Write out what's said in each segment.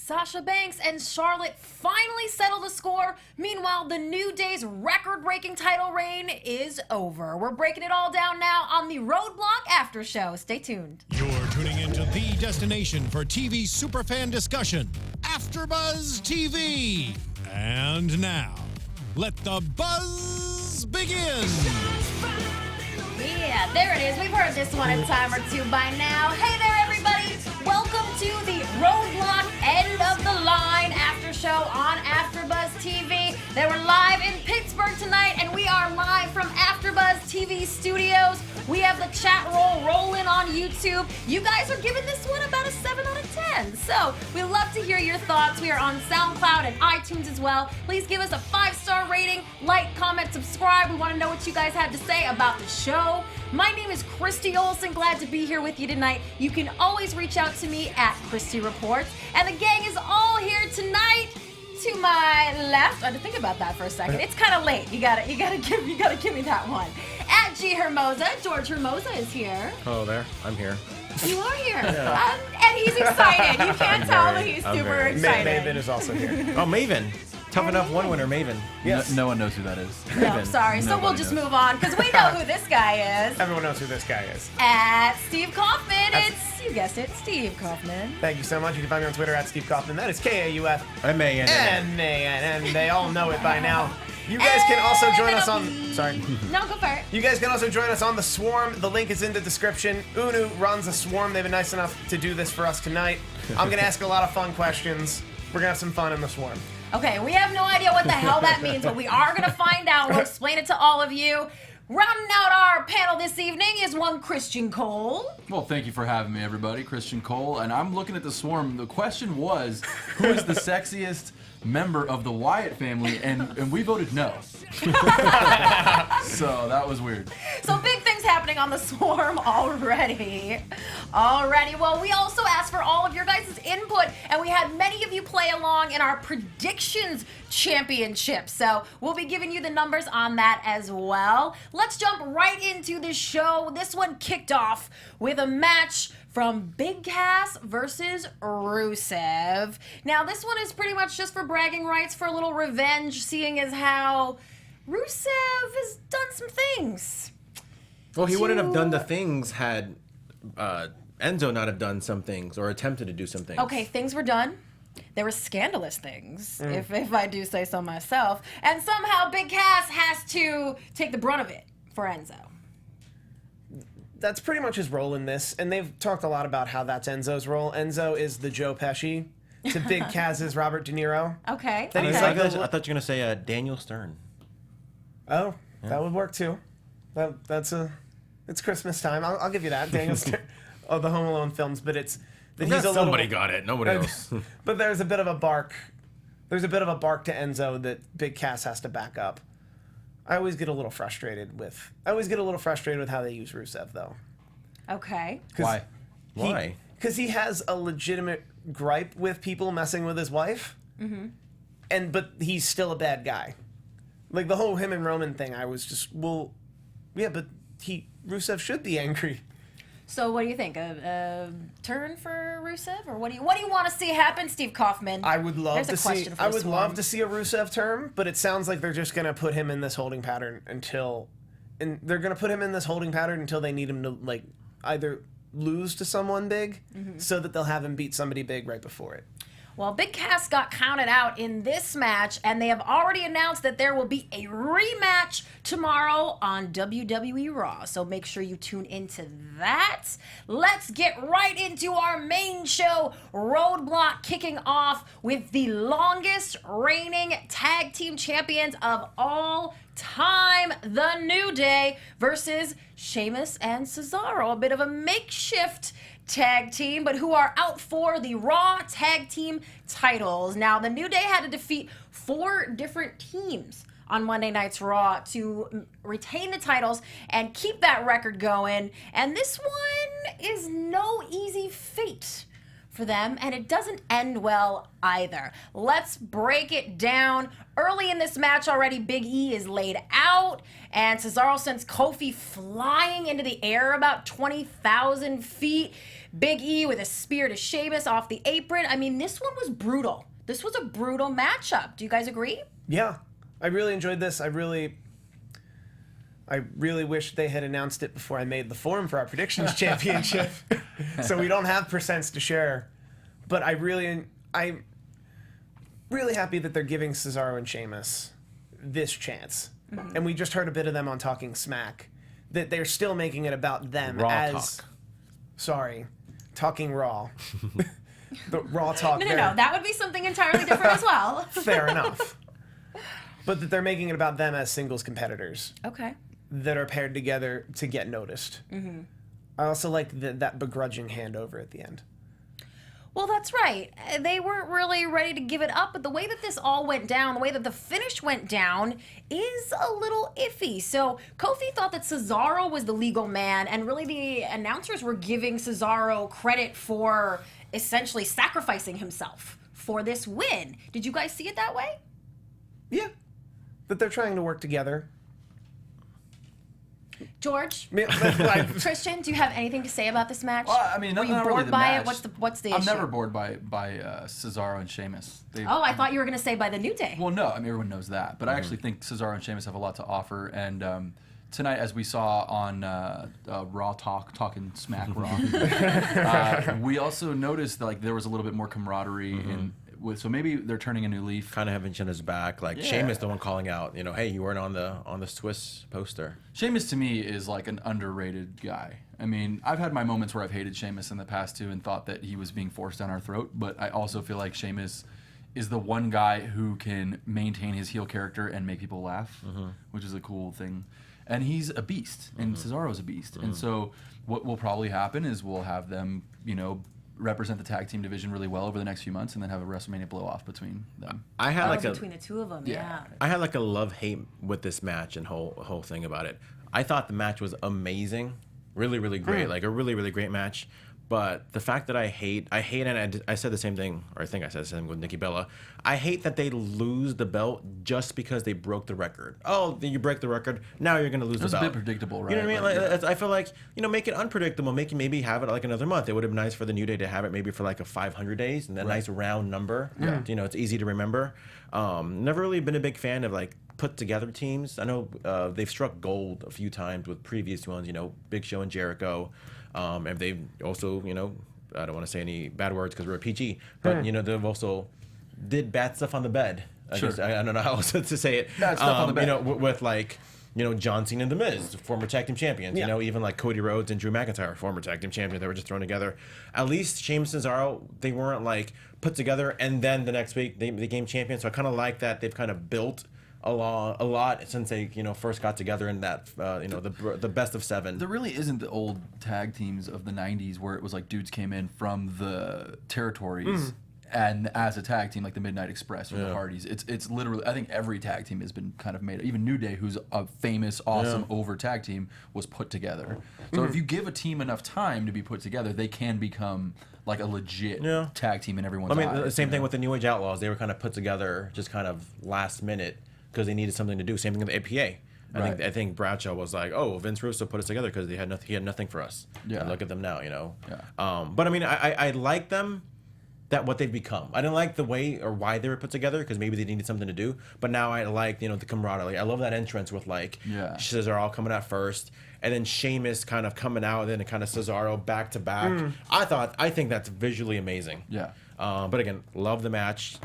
Sasha Banks and Charlotte finally settle the score. Meanwhile, the New Day's record-breaking title reign is over. We're breaking it all down now on the Roadblock After Show. Stay tuned. You're tuning into the destination for TV superfan discussion, AFTERBUZZ TV. And now, let the buzz begin. Yeah, there it is. We've heard this one a time or two by now. Hey there, everybody. Welcome to the Roadblock End of the Line After Show on AFTERBUZZ TV. They were live in Pittsburgh tonight, and we are live from AFTERBUZZ TV studios. We have the chat roll rolling on YouTube. You guys are giving this one about a 7 out of 10. So we love to hear your thoughts. We are on SoundCloud and iTunes as well. Please give us a 5-star rating, like, comment, subscribe. We want to know what you guys have to say about the show. My name is Christy Olson. Glad to be here with you tonight. You can always reach out to me at Christy Reports. And the gang is all here tonight. To my left, I had to think about that for a second. It's kind of late. You gotta give me that one. At G Hermoza, George Hermoza is here. Hello there. I'm here. You are here. Yeah. And he's excited. You can't tell, but he's super excited. Maven is also here. Oh, Maven. Tough Enough one winner, Maven. Yes. No one knows who that is. No, sorry. So we'll just move on because we know who this guy is. Everyone knows who this guy is. At Steve Kaufmann, you guessed it, Steve Kaufmann. Thank you so much. You can find me on Twitter at Steve Kaufmann. That is Kaufmann. And they all know it by now. You guys can also join us on... Sorry. No, go for it. You guys can also join us on the Swarm. The link is in the description. Unu runs a Swarm. They've been nice enough to do this for us tonight. I'm going to ask a lot of fun questions. We're going to have some fun in the Swarm. Okay, we have no idea what the hell that means, but we are going to find out. We'll explain it to all of you. Rounding out our panel this evening is one Christian Cole. Well, thank you for having me, everybody. Christian Cole, and I'm looking at the Swarm. The question was, who is the sexiest member of the Wyatt family, and we voted no. So that was weird. So big things happening on the Swarm already. Well, we also asked for all of your guys' input, and we had many of you play along in our predictions championship. So we'll be giving you the numbers on that as well. Let's jump right into the show. This one kicked off with a match from Big Cass versus Rusev. Now, this one is pretty much just for bragging rights, for a little revenge, seeing as how Rusev has done some things. Well, he wouldn't have done the things had Enzo not have done some things or attempted to do some things. Okay, things were done. There were scandalous things, if I do say so myself. And somehow Big Cass has to take the brunt of it for Enzo. That's pretty much his role in this, and they've talked a lot about how that's Enzo's role. Enzo is the Joe Pesci to Big Cass's Robert De Niro. Okay. Then he's I like thought you were going to say Daniel Stern. Oh, yeah. That would work too. It's Christmas time. I'll give you that. Daniel Stern. Oh, the Home Alone films, but it's that he's somebody got it. Nobody else. But there's a bit of a bark. There's a bit of a bark to Enzo that Big Cass has to back up. I always get a little frustrated with how they use Rusev, though. Okay. Why? Why? Because he has a legitimate gripe with people messing with his wife, but he's still a bad guy. Like the whole him and Roman thing, I was just, but Rusev should be angry. So what do you think? A turn for Rusev, or what do you want to see happen, Steve Kaufmann? I would love to see. I would Swarm. love to see a Rusev turn, but it sounds like they're just gonna put him in this holding pattern until they need him to like either lose to someone big, so that they'll have him beat somebody big right before it. Well, Big Cass got counted out in this match, and they have already announced that there will be a rematch tomorrow on WWE Raw. So make sure you tune into that. Let's get right into our main show, Roadblock, kicking off with the longest reigning tag team champions of all time, The New Day versus Sheamus and Cesaro. A bit of a makeshift tag team, but who are out for the Raw tag team titles. Now, the New Day had to defeat 4 different teams on Monday Night's Raw to retain the titles and keep that record going. And this one is no easy fate for them, and it doesn't end well either. Let's break it down. Early in this match already, Big E is laid out, and Cesaro sends Kofi flying into the air about 20,000 feet. Big E with a spear to Sheamus off the apron. I mean, this one was brutal. This was a brutal matchup. Do you guys agree? Yeah, I really enjoyed this. I really wish they had announced it before I made the form for our predictions championship, so we don't have percents to share. But I'm really happy that they're giving Cesaro and Sheamus this chance. Mm-hmm. And we just heard a bit of them on Talking Smack, that they're still making it about them Talking Raw. The Raw talk. No, that would be something entirely different as well. Fair enough. But that they're making it about them as singles competitors. Okay. That are paired together to get noticed. Mm-hmm. I also like that begrudging handover at the end. Well, that's right. They weren't really ready to give it up, but the way that this all went down, the way that the finish went down, is a little iffy. So Kofi thought that Cesaro was the legal man, and really the announcers were giving Cesaro credit for essentially sacrificing himself for this win. Did you guys see it that way? Yeah. That they're trying to work together. George, Christian, do you have anything to say about this match? Well, I mean, were you not bored really the by match. it? What's the issue? I'm never bored by Cesaro and Sheamus. Oh, I thought you were going to say by the New Day. Well, no, I mean everyone knows that, but I actually think Cesaro and Sheamus have a lot to offer. And tonight, as we saw on Raw Talking Smack Raw, we also noticed that, like, there was a little bit more camaraderie so maybe they're turning a new leaf. Kind of having each other's back. Like Sheamus, the one calling out, hey, you weren't on the Swiss poster. Sheamus to me is like an underrated guy. I mean, I've had my moments where I've hated Sheamus in the past too and thought that he was being forced down our throat, but I also feel like Sheamus is the one guy who can maintain his heel character and make people laugh, which is a cool thing. And he's a beast, and Cesaro's a beast. And so what will probably happen is we'll have them, represent the tag team division really well over the next few months, and then have a WrestleMania blow off between them. I had between the two of them, yeah. I had like a love-hate with this match and whole thing about it. I thought the match was amazing, really, really great, like a really, really great match. But the fact that I hate, and I said the same thing, or I think I said the same thing with Nikki Bella. I hate that they lose the belt just because they broke the record. Oh, you break the record, now you're going to lose the belt. It's a bit predictable, right? You know what I mean? Like, I feel like, make it unpredictable. Maybe have it like another month. It would have been nice for the New Day to have it maybe for like a 500 days and a nice round number. Yeah. It's easy to remember. Never really been a big fan of like put together teams. I know they've struck gold a few times with previous ones, Big Show and Jericho. And they've also, I don't want to say any bad words because we're a PG, but, they've also did bad stuff on the bed. I don't know how else to say it. Bad stuff on the bed. With like, John Cena and The Miz, former tag team champions. Even like Cody Rhodes and Drew McIntyre, former tag team champions. They were just thrown together. At least Sheamus and Cesaro, they weren't like put together and then the next week they became champions. So I kind of like that they've kind of built a lot since they first got together in that the best of 7. There really isn't the old tag teams of the 90s where it was like dudes came in from the territories and as a tag team like the Midnight Express or the Hardys. It's literally, I think every tag team has been kind of made. Even New Day, who's a famous, awesome over tag team, was put together. So if you give a team enough time to be put together, they can become like a legit tag team in everyone's eyes. The same thing with the New Age Outlaws. They were kind of put together just kind of last minute because they needed something to do. Same thing with the APA. I think Bradshaw was like, oh, Vince Russo put us together because he had nothing for us. Yeah. And look at them now, Yeah. But I mean, I like them, that what they've become. I didn't like the way or why they were put together because maybe they needed something to do. But now I like, the camaraderie. I love that entrance with like Cesaro all coming out first, and then Sheamus kind of coming out, and then kind of Cesaro back to back. I think that's visually amazing. Yeah. But again, love the match.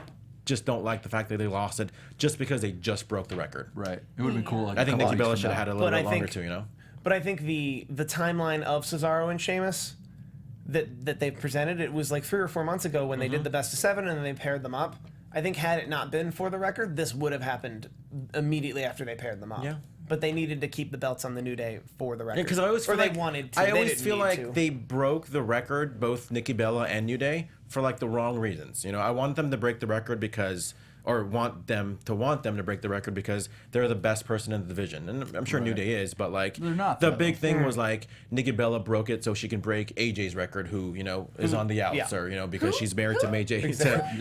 Just don't like the fact that they lost it just because they just broke the record. Right. It would have been cool. Like I think Nikki Bella should have had a little bit longer too, But I think the timeline of Cesaro and Sheamus that they presented, it was like 3 or 4 months ago when they did the best of 7 and then they paired them up. I think had it not been for the record, this would have happened immediately after they paired them up. Yeah. But they needed to keep the belts on the New Day for the record. Because I always feel they wanted to. I always feel like they broke the record, both Nikki Bella and New Day, for like the wrong reasons. I want them to break the record because or want them to break the record because they're the best person in the division. And I'm sure New Day is, but like They're not, the though. big thing was like Nikki Bella broke it so she can break AJ's record, who, you know, is on the outs, or, you know, because she's married to AJ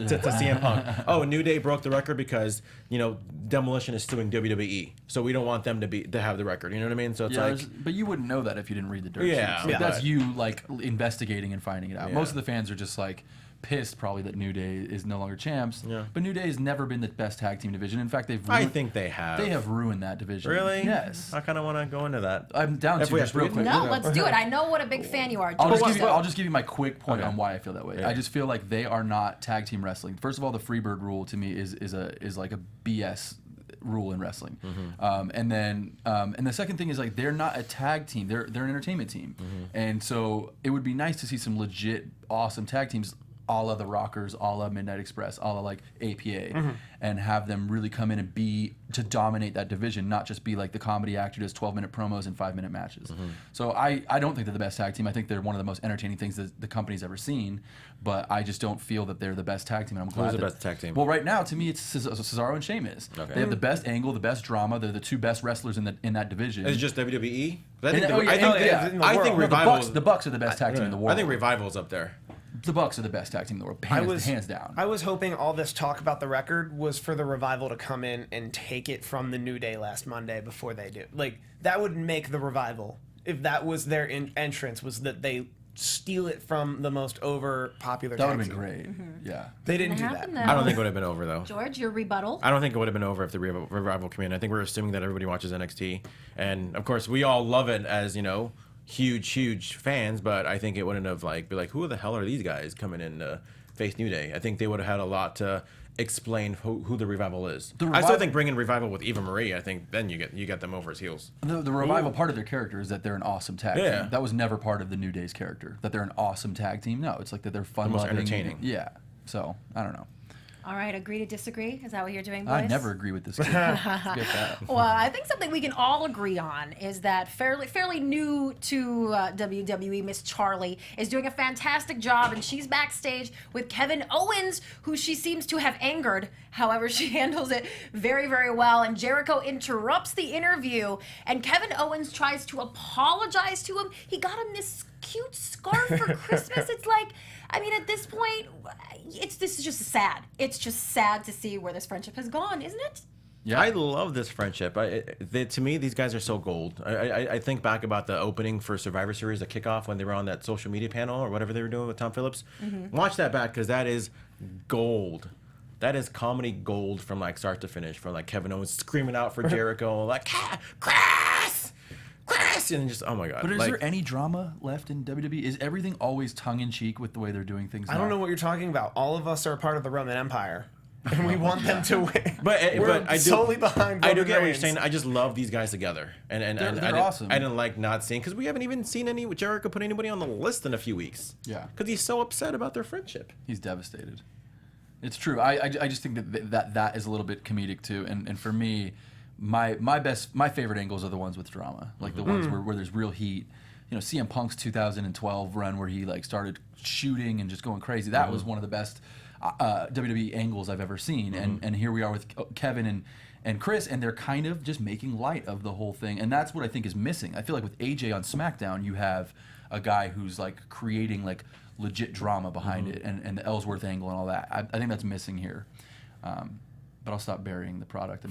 to CM Punk. Oh, New Day broke the record because, you know, Demolition is suing WWE. So we don't want them to have the record. You know what I mean? So it's like, but you wouldn't know that if you didn't read the dirt Yeah, sheets. Like, yeah. that's you like investigating and finding it out. Yeah. Most of the fans are just like pissed probably that New Day is no longer champs. Yeah. But New Day has never been the best tag team division. In fact, I think they have. They have ruined that division. Really? Yes. I kind of want to go into that. I'm down If to we just have real to- quick. No, let's do it. I know what a big fan you are. I'll just give you my quick point Okay. on why I feel that way. Yeah. I just feel like they are not tag team wrestling. First of all, the Freebird rule to me is like a BS rule in wrestling. And the second thing is like they're not a tag team. They're an entertainment team. And so it would be nice to see some legit awesome tag teams, a la the Rockers, a la Midnight Express, a la like APA, and have them really come in and to dominate that division, not just be like the comedy actor does 12-minute promos and 5-minute matches. So I don't think they're the best tag team. I think they're one of the most entertaining things that the company's ever seen, but I just don't feel that they're the best tag team. And I'm glad Who's the best tag team? Well, right now to me it's Cesaro and Sheamus. Okay. They have the best angle, the best drama. They're the two best wrestlers in that division. Is it just WWE? I And- think, oh, yeah, I think No, Revival. the Bucks are the best tag team in the world. I think Revival's up there. The Bucks are the best tag team in the world, hands down. I was hoping all this talk about the record was for the Revival to come in and take it from the New Day last Monday before they do. Like, that would make the Revival, if that was their entrance, was that they steal it from the most popular That tag would have been team. great. Yeah. They didn't do Happened, that. though. I don't think it would have been over though. George, your rebuttal. I don't think it would have been over if the Revival came in. I think we're assuming that everybody watches NXT, and of course we all love it as, you know, huge fans. But I think it wouldn't have be like, who the hell are these guys coming in to face New Day? I think they would have had a lot to explain who the Revival is. I still think bringing Revival with Eva Marie, I think then you get them over his heels. The Revival part of their character is that they're an awesome tag Yeah. team. That was never part of the New Day's character, that they're an awesome tag team. No, it's like that they're fun, most loving, entertaining. Yeah. So, I don't know. All right, agree to disagree? Is that what you're doing, boys? I never agree with this kid. Let's get that. Well, I think something we can all agree on is that fairly new to WWE, Miss Charlie is doing a fantastic job, and she's backstage with Kevin Owens, who she seems to have angered. However, she handles it very well, and Jericho interrupts the interview, and Kevin Owens tries to apologize to him. He got him this cute scarf for Christmas. It's like, I mean, at this point, this is just sad. It's just sad to see where this friendship has gone, isn't it? Yeah. I love this friendship. To me, these guys are so gold. I think back about the opening for Survivor Series, the kickoff when they were on that social media panel or whatever they were doing with Tom Phillips. Watch that back because that is gold. That is comedy gold from like start to finish. From like Kevin Owens screaming out for Jericho, like Chris, and just oh my god. But is there any drama left in WWE? Is everything always tongue in cheek with the way they're doing things? I don't know what you're talking about. All of us are part of the Roman Empire, and we want them to win. But We're I do solely behind. I do Roman get what you're Reigns. saying. I just love these guys together, and They're awesome. I didn't like not seeing because we haven't even seen any Jericho put anybody on the list in a few weeks. Yeah. Because he's so upset about their friendship. He's devastated. It's true. I just think that is a little bit comedic too. And for me, my favorite angles are the ones with drama, like the ones where there's real heat. You know, CM Punk's 2012 run where he like started shooting and just going crazy. That was one of the best WWE angles I've ever seen. And here we are with Kevin and Chris, and they're kind of just making light of the whole thing. And that's what I think is missing. I feel like with AJ on SmackDown, you have a guy who's like creating like legit drama behind it, and the Ellsworth angle and all that. I think that's missing here. But I'll stop burying the product.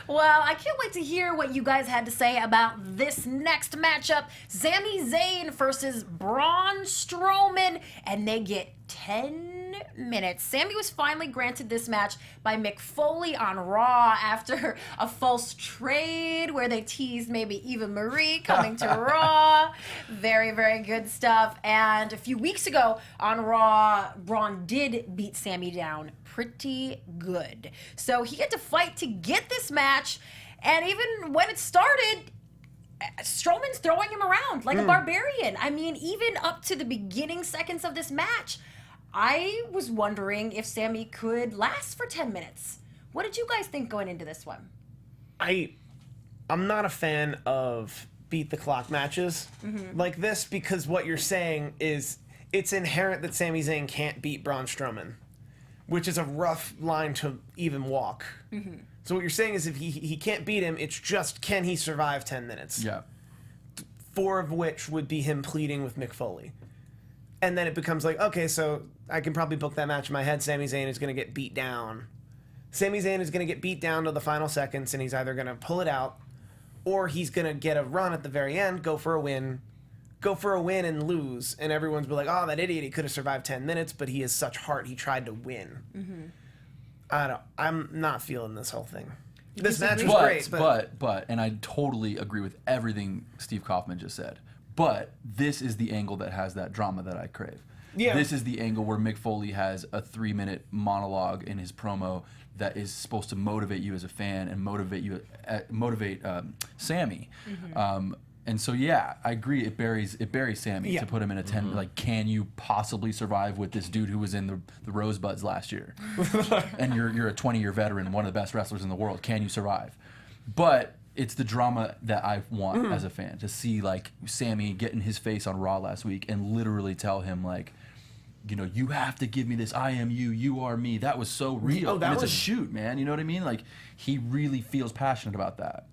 Well, I can't wait to hear what you guys had to say about this next matchup. Sami Zayn versus Braun Strowman, and they get 10 minutes. Sami was finally granted this match by Mick Foley on Raw after a false trade where they teased maybe Eva Marie coming to Raw. Very good stuff. And a few weeks ago on Raw, Braun did beat Sami down pretty good. So he had to fight to get this match, and even when it started, Strowman's throwing him around like a barbarian. I mean, even up to the beginning seconds of this match, I was wondering if Sami could last for 10 minutes. What did you guys think going into this one? I'm not a fan of beat the clock matches like this, because what you're saying is it's inherent that Sami Zayn can't beat Braun Strowman. which is a rough line to even walk. So what you're saying is if he can't beat him, it's just can he survive 10 minutes? Yeah. 4 of which would be him pleading with Mick Foley. And then it becomes like, okay, so I can probably book that match in my head. Sami Zayn is going to get beat down. Sami Zayn is going to get beat down to the final seconds, and he's either going to pull it out, or he's going to get a run at the very end, go for a win and lose. And everyone's be like, oh, that idiot, he could have survived 10 minutes, but he has such heart, he tried to win. I'm not feeling this whole thing. This match was great, but, and I totally agree with everything Steve Kaufmann just said. But this is the angle that has that drama that I crave. Yeah. This is the angle where Mick Foley has a 3-minute monologue in his promo that is supposed to motivate you as a fan and motivate Sami. And so yeah, I agree. It buries Sami to put him in a 10. Like, can you possibly survive with this dude who was in the Rosebuds last year? And you're a 20-year veteran, one of the best wrestlers in the world. Can you survive? But it's the drama that I want as a fan, to see like Sami get in his face on Raw last week and literally tell him like, you know, you have to give me this. I am you. You are me. That was so real. Oh, it's a shoot, man. You know what I mean? Like, he really feels passionate about that.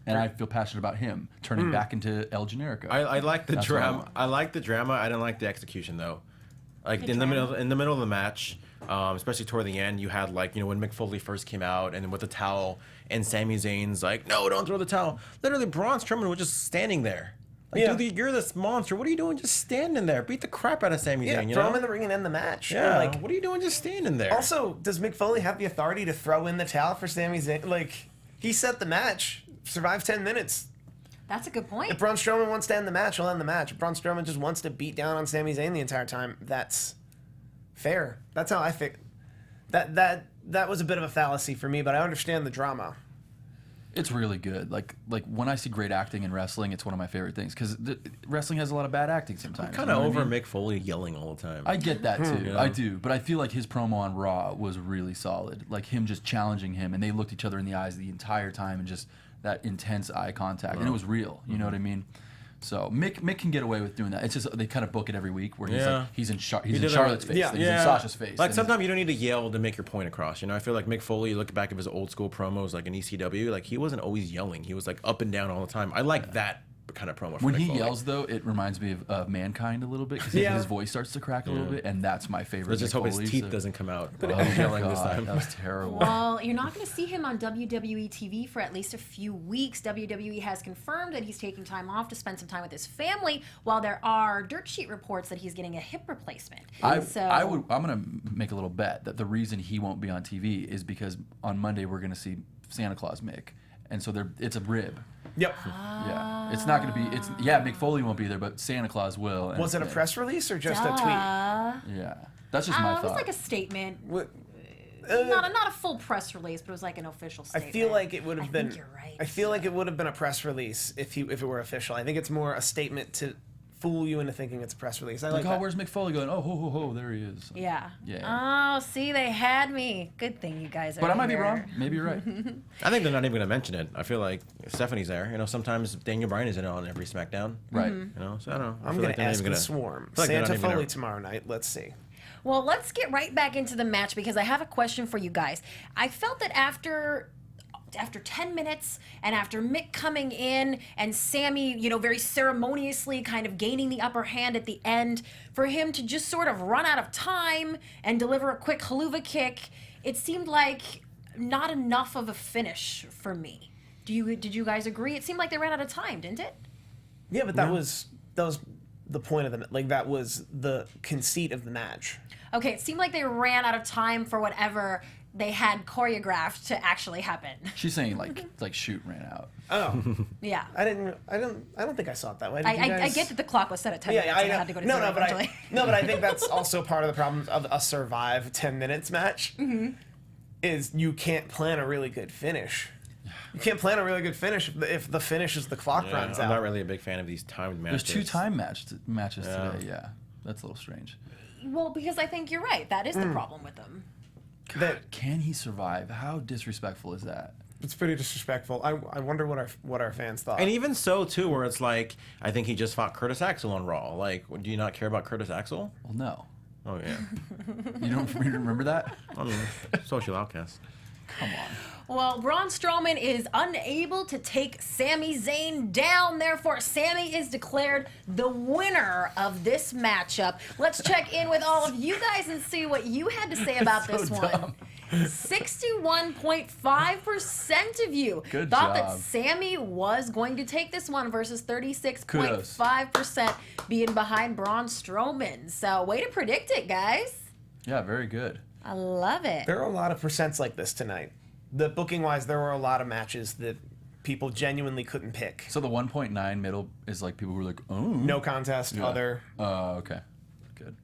And I feel passionate about him turning back into El Generico. I like the drama. I like the drama. I didn't like the execution though. Like in the middle of the match, especially toward the end, you had like, you know, when Mick Foley first came out and with the towel, and Sami Zayn's like, no, don't throw the towel. Literally, Braun Strowman was just standing there. Like, dude, you're this monster. What are you doing just standing there? Beat the crap out of Sami Zayn. Throw him in the ring and end the match. Yeah, like, what are you doing just standing there? Also, does Mick Foley have the authority to throw in the towel for Sami Zayn? Like, he set the match, survived 10 minutes. That's a good point. If Braun Strowman wants to end the match, he'll end the match. If Braun Strowman just wants to beat down on Sami Zayn the entire time, that's fair. That's how I think. That was a bit of a fallacy for me, but I understand the drama. It's really good. Like when I see great acting in wrestling, it's one of my favorite things, because wrestling has a lot of bad acting sometimes. I'm kind of over Mick Foley yelling all the time. I get that too. I do, but I feel like his promo on Raw was really solid. Like him just challenging him, and they looked each other in the eyes the entire time, and just that intense eye contact, and it was real. You know what I mean? So Mick can get away with doing that. It's just they kind of book it every week where he's in Charlotte's face, he's in Sasha's face. Like sometimes you don't need to yell to make your point across. You know, I feel like Mick Foley. You look back at his old school promos, like in ECW, like he wasn't always yelling. He was like up and down all the time. I like that kind of promo. When Mick he Foley. yells, though, it reminds me of Mankind a little bit, because his voice starts to crack a little bit, and that's my favorite. Let's just hope his teeth doesn't come out. Yelling this time. That was terrible. Well, you're not going to see him on WWE TV for at least a few weeks. WWE has confirmed that he's taking time off to spend some time with his family, while there are dirt sheet reports that he's getting a hip replacement. I'm going to make a little bet that the reason he won't be on TV is because on Monday we're going to see Santa Claus Mick, and so it's a rib. Yep. Yeah, it's not going to be. Mick Foley won't be there, but Santa Claus will. Was it a press release or just a tweet? Yeah, that's just my thought. It was like a statement. Not a full press release, but it was like an official statement. I feel like it would have been. Think you're right. I feel like it would have been a press release if it were official. I think it's more a statement to fool you into thinking it's a press release. I like that. Where's Mick Foley going? Oh, ho, there he is. Yeah. Yeah. Oh, see, they had me. Good thing you guys are But I might be here. wrong. Maybe you're right. I think they're not even going to mention it. I feel like Stephanie's there. You know, sometimes Daniel Bryan isn't on every SmackDown. Right. You know, so I don't know. I'm going to ask the Swarm. Santa Foley tomorrow night. Let's see. Well, let's get right back into the match, because I have a question for you guys. I felt that after 10 minutes and after Mick coming in and Sami, you know, very ceremoniously kind of gaining the upper hand at the end, for him to just sort of run out of time and deliver a quick haluva kick, it seemed like not enough of a finish for me. Did you guys agree? It seemed like they ran out of time, didn't it? Yeah, but that was the point of the, like, that was the conceit of the match. Okay, it seemed like they ran out of time for whatever they had choreographed to actually happen. She's saying like shoot ran out. Oh. Yeah. I don't think I saw it that way. I get that the clock was set at 10 minutes and I had to go to zero eventually. But I think that's also part of the problem of a survive 10 minutes match. Is you can't plan a really good finish. You can't plan a really good finish if the finish is the clock runs out. I'm not really a big fan of these timed matches. There's 2 time matches today. Yeah, that's a little strange. Well, because I think you're right. That is the problem with them. God, can he survive? How disrespectful is that? It's pretty disrespectful. I wonder what our fans thought. And even so, too, where it's like, I think he just fought Curtis Axel on Raw. Like, do you not care about Curtis Axel? Well, no. Oh yeah. You don't remember that? I mean, social outcast. Come on. Well, Braun Strowman is unable to take Sami Zayn down. Therefore, Sami is declared the winner of this matchup. Let's check in with all of you guys and see what you had to say about this one. 61.5% of you Good thought job. that Sami was going to take this one versus 36.5% being behind Braun Strowman. So, way to predict it, guys. Yeah, very good. I love it. There are a lot of percents like this tonight. The booking-wise, there were a lot of matches that people genuinely couldn't pick. So the 1.9 middle is like people were like, oh. No contest, other, Okay. Good.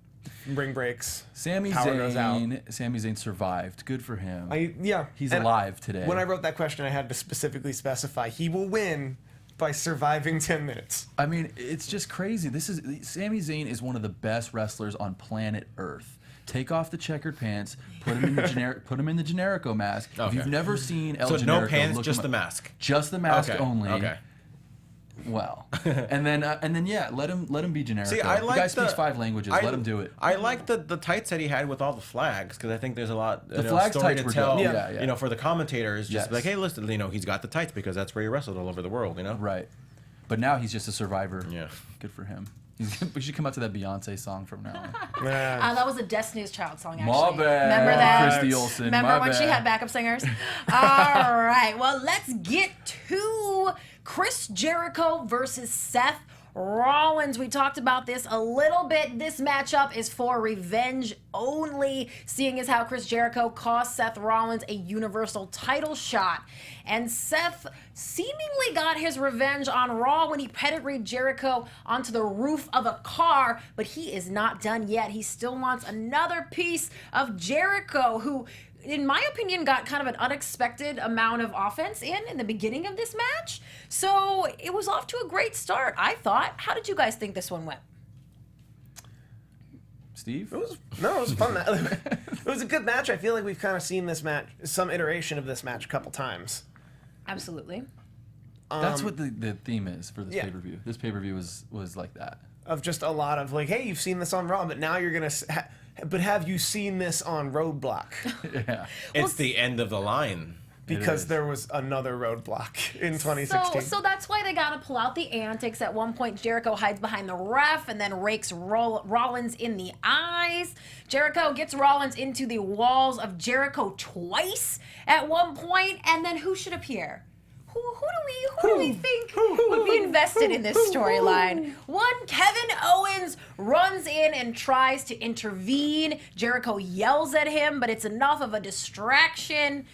ring breaks, Sami power goes out. Zayn survived. Good for him. Yeah. He's And alive today. When I wrote that question, I had to specifically specify he will win by surviving 10 minutes. I mean, it's just crazy. Sami Zayn is one of the best wrestlers on planet Earth. Take off the checkered pants, put him in the Generico mask. Okay. If you've never seen El So Generico, no pants, look just him the up. mask. Just the mask Okay. only. Okay. Well, and then yeah, let him be Generico. See, I like the guy speaks 5 languages. Let him do it. I like the tights that he had with all the flags because I think there's a lot the flags story tights to were tell. dope. Yeah. You know, for the commentators, just Yes. like, hey, listen, he's got the tights because that's where he wrestled all over the world. You know. Right. But now he's just a survivor. Yeah. Good for him. We should come out to that Beyonce song from now on. That was a Destiny's Child song, actually. My bad. Remember that? Christy Olson. Remember my when bad. she had backup singers? All right. Well, let's get to Chris Jericho versus Seth Rollins. We talked about this a little bit. This matchup is for revenge only, seeing as how Chris Jericho cost Seth Rollins a Universal title shot. And Seth seemingly got his revenge on Raw when he pedigreed Jericho onto the roof of a car, but he is not done yet. He still wants another piece of Jericho, who, in my opinion, got kind of an unexpected amount of offense in the beginning of this match. So it was off to a great start, I thought. How did you guys think this one went? Steve? It was a fun match. It was a good match. I feel like we've kind of seen this match, some iteration of this match a couple times. Absolutely. That's what the theme is for this yeah. pay-per-view. This pay-per-view was like that. Of just a lot of like, hey, you've seen this on Raw, but now you're going to... But have you seen this on Roadblock? Yeah. It's the end of the line. Because there was another Roadblock in 2016. So that's why they got to pull out the antics. At one point, Jericho hides behind the ref and then rakes Rollins in the eyes. Jericho gets Rollins into the walls of Jericho twice at one point, and then who should appear? Who do we think would be invested in this storyline? One, Kevin Owens runs in and tries to intervene. Jericho yells at him, but it's enough of a distraction.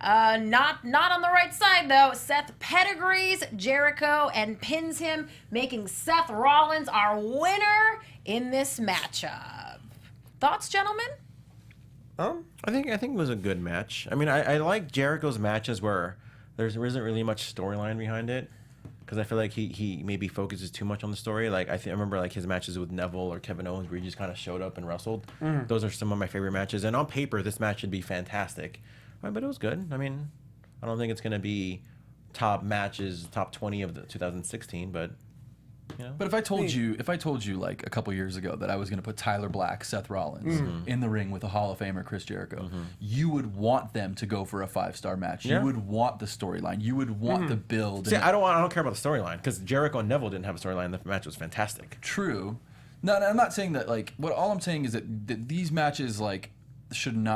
Not on the right side, though. Seth pedigrees Jericho and pins him, making Seth Rollins our winner in this matchup. Thoughts, gentlemen? I think it was a good match. I mean, I like Jericho's matches where there isn't really much storyline behind it, because I feel like he maybe focuses too much on the story. Like I remember like his matches with Neville or Kevin Owens where he just kind of showed up and wrestled. Those are some of my favorite matches. And on paper, this match should be fantastic. But it was good. I mean, I don't think it's gonna be top matches, top 20 of the 2016, but you know. But if I told you like a couple years ago that I was going to put Tyler Black, Seth Rollins in the ring with a Hall of Famer Chris Jericho, you would want them to go for a 5-star match. Yeah. You would want the storyline. You would want the build. See, I don't care about the storyline because Jericho and Neville didn't have a storyline. The match was fantastic. True. No, I'm not saying that. Like, all I'm saying is that these matches like shouldn't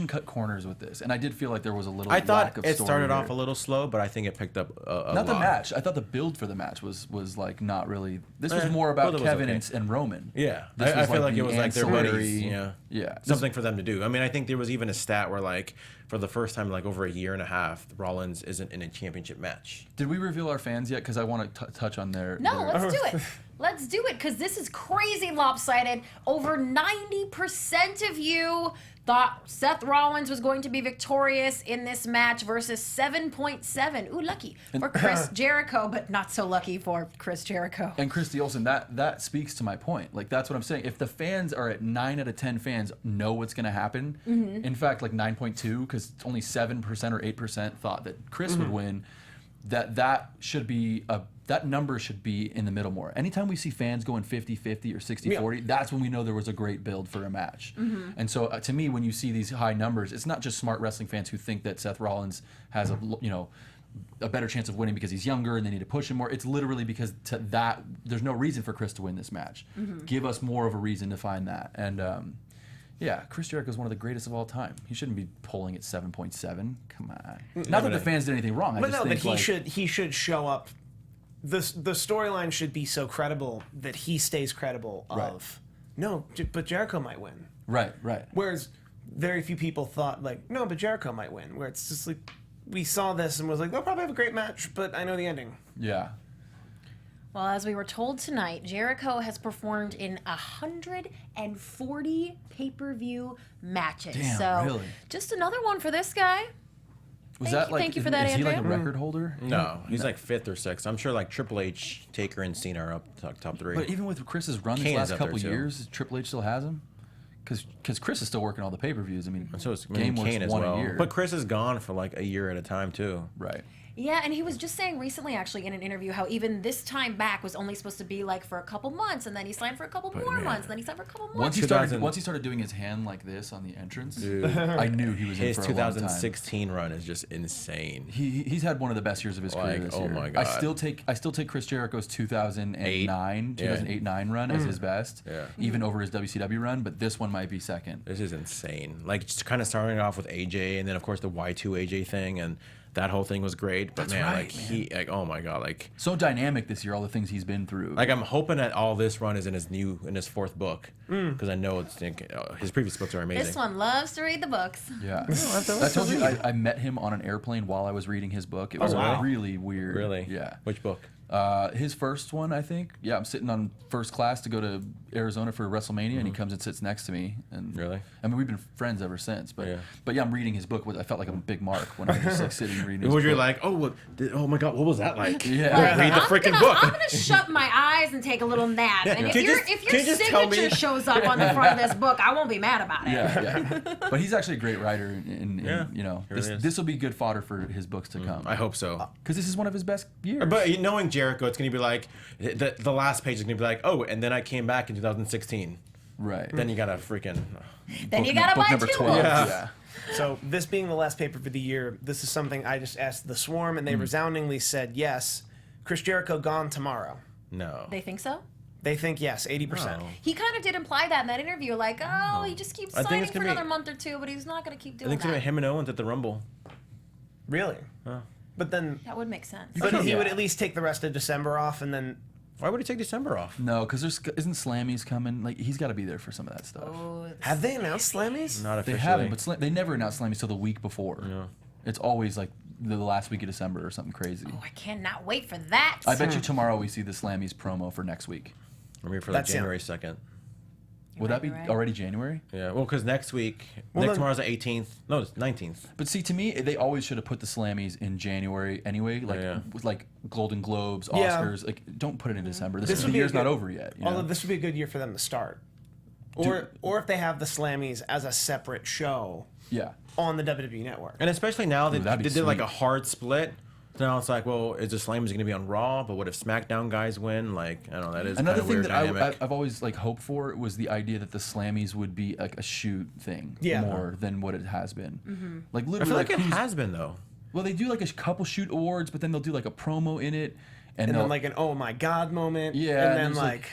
cut corners with this. And I did feel like there was a little. I thought lack of it story started here. off a little slow, but I think it picked up a Not the lot. match. I thought the build for the match was like not really. This was more about build was Kevin okay. and Roman. Yeah, This I was feel like the it was like their ancillary- buddies. Yeah. Something for them to do. I mean, I think there was even a stat where like for the first time like over a year and a half, Rollins isn't in a championship match. Did we reveal our fans yet? Because I want to touch on their. No, let's do it. Let's do it, because this is crazy lopsided. Over 90% of you thought Seth Rollins was going to be victorious in this match versus 7.7. Ooh, lucky for Chris Jericho, but not so lucky for Chris Jericho. And Christy Olson, that speaks to my point. Like, that's what I'm saying. If the fans are at 9 out of 10 fans know what's going to happen, in fact, like 9.2, because only 7% or 8% thought that Chris would win, that should be a that number should be in the middle more. Anytime we see fans going 50-50 or 60-40, that's when we know there was a great build for a match. And so to me, when you see these high numbers, it's not just smart wrestling fans who think that Seth Rollins has a better chance of winning because he's younger and they need to push him more. It's literally because there's no reason for Chris to win this match. Give us more of a reason to find that. And Chris Jericho is one of the greatest of all time. He shouldn't be polling at 7.7. Come on. Not that the fans did anything wrong. But he should show up. The storyline should be so credible that he stays credible. But Jericho might win. Right. Whereas very few people thought no, but Jericho might win. Where it's just like we saw this and was like, they'll probably have a great match, but I know the ending. Yeah. Well, as we were told tonight, Jericho has performed in 140 pay-per-view matches. Damn, really? Just another one for this guy. Thank you for that, is he like a Andrea. record holder? No, he's like 5th or 6th. I'm sure like Triple H, Taker, and Cena are up top 3. But even with Chris's run Kane these is last up couple there, too. years, Triple H still has him? Because Chris is still working all the pay-per-views. I mean, So it's Game works Kane as one well. a year. But Chris is gone for like a year at a time too. Right. Yeah, and he was just saying recently, actually, in an interview, how even this time back was only supposed to be like for a couple months, and then he signed for a couple more months, and then he signed for a couple more. Once he started doing his hand like this on the entrance, I knew he was in His for a long time. 2016 run is just insane. He's had one of the best years of his career this year. Oh my God. I still take Chris Jericho's 2008-9 run as his best, even over his WCW run. But this one might be second. This is insane. Like just kind of starting off with AJ, and then of course the Y2 AJ thing, and that whole thing was great. But oh my God, like so dynamic this year. All the things he's been through. Like I'm hoping that all this run is in his 4th book, because I know his previous books are amazing. This one loves to read the books. Yeah. I told you I met him on an airplane while I was reading his book. It was really weird. Really? Yeah. Which book? His first one, I think. Yeah, I'm sitting on first class to go to Arizona for WrestleMania, and he comes and sits next to me. And Really? I mean, we've been friends ever since. But I'm reading his book. I felt like a big mark when I was just like sitting reading his book. You're like, oh my God, what was that like? Yeah. Read the freaking book. I'm gonna shut my eyes and take a little nap. And if Can you your just tell me? signature shows up on the front of this book, I won't be mad about it. Yeah. But he's actually a great writer, and really this will be good fodder for his books to come. I hope so. Because this is one of his best years. But knowing Jericho, it's going to be like, the last page is going to be like, oh, and then I came back in 2016. Right. Then you got to freaking... Then you gotta book buy number 2 12. books. Yeah. So this being the last paper for the year, this is something I just asked the Swarm, and they resoundingly said yes. Chris Jericho gone tomorrow. No. They think so? They think yes, 80%. No. He kind of did imply that in that interview, like, oh, he just keeps I think signing it's for gonna be- another month or two, but he's not going to keep I doing think it's going to that. be him and Owens at the Rumble. Really? But then, That would make sense. he would at least take the rest of December off, and then Why would he take December off? No, because isn't Slammy's coming? Like he's got to be there for some of that stuff. have they announced Slammies? Not They officially. haven't, but they never announce Slammy's till the week before. Yeah. It's always like the last week of December or something crazy. Oh, I cannot wait for that. I bet you tomorrow we see the Slammy's promo for next week. Maybe for like That's January 2nd. Would that be right. already January? Yeah, well, because next week, then- tomorrow's the 18th. No, it's 19th. But see, to me, they always should have put the Slammys in January anyway, like Yeah. with like Golden Globes, Yeah. Oscars. Like, don't put it in December. This The would be year's a not good- over yet. You know? Although this would be a good year for them to start. Or if they have the Slammies as a separate show Yeah. on the WWE Network. And especially now Ooh, that'd they be did like sweet. a hard split. So now it's like, well, is the Slammers going to be on Raw? But what if SmackDown guys win? Like, I don't know. That is Another kind of thing weird that dynamic. I've always like hoped for was the idea that the Slammys would be like a shoot thing more than what it has been. Like I literally, feel like it who's- has been though. Well, they do like a couple shoot awards, but then they'll do like a promo in it, and they'll- then like an oh my god moment. Yeah, And and then there's, like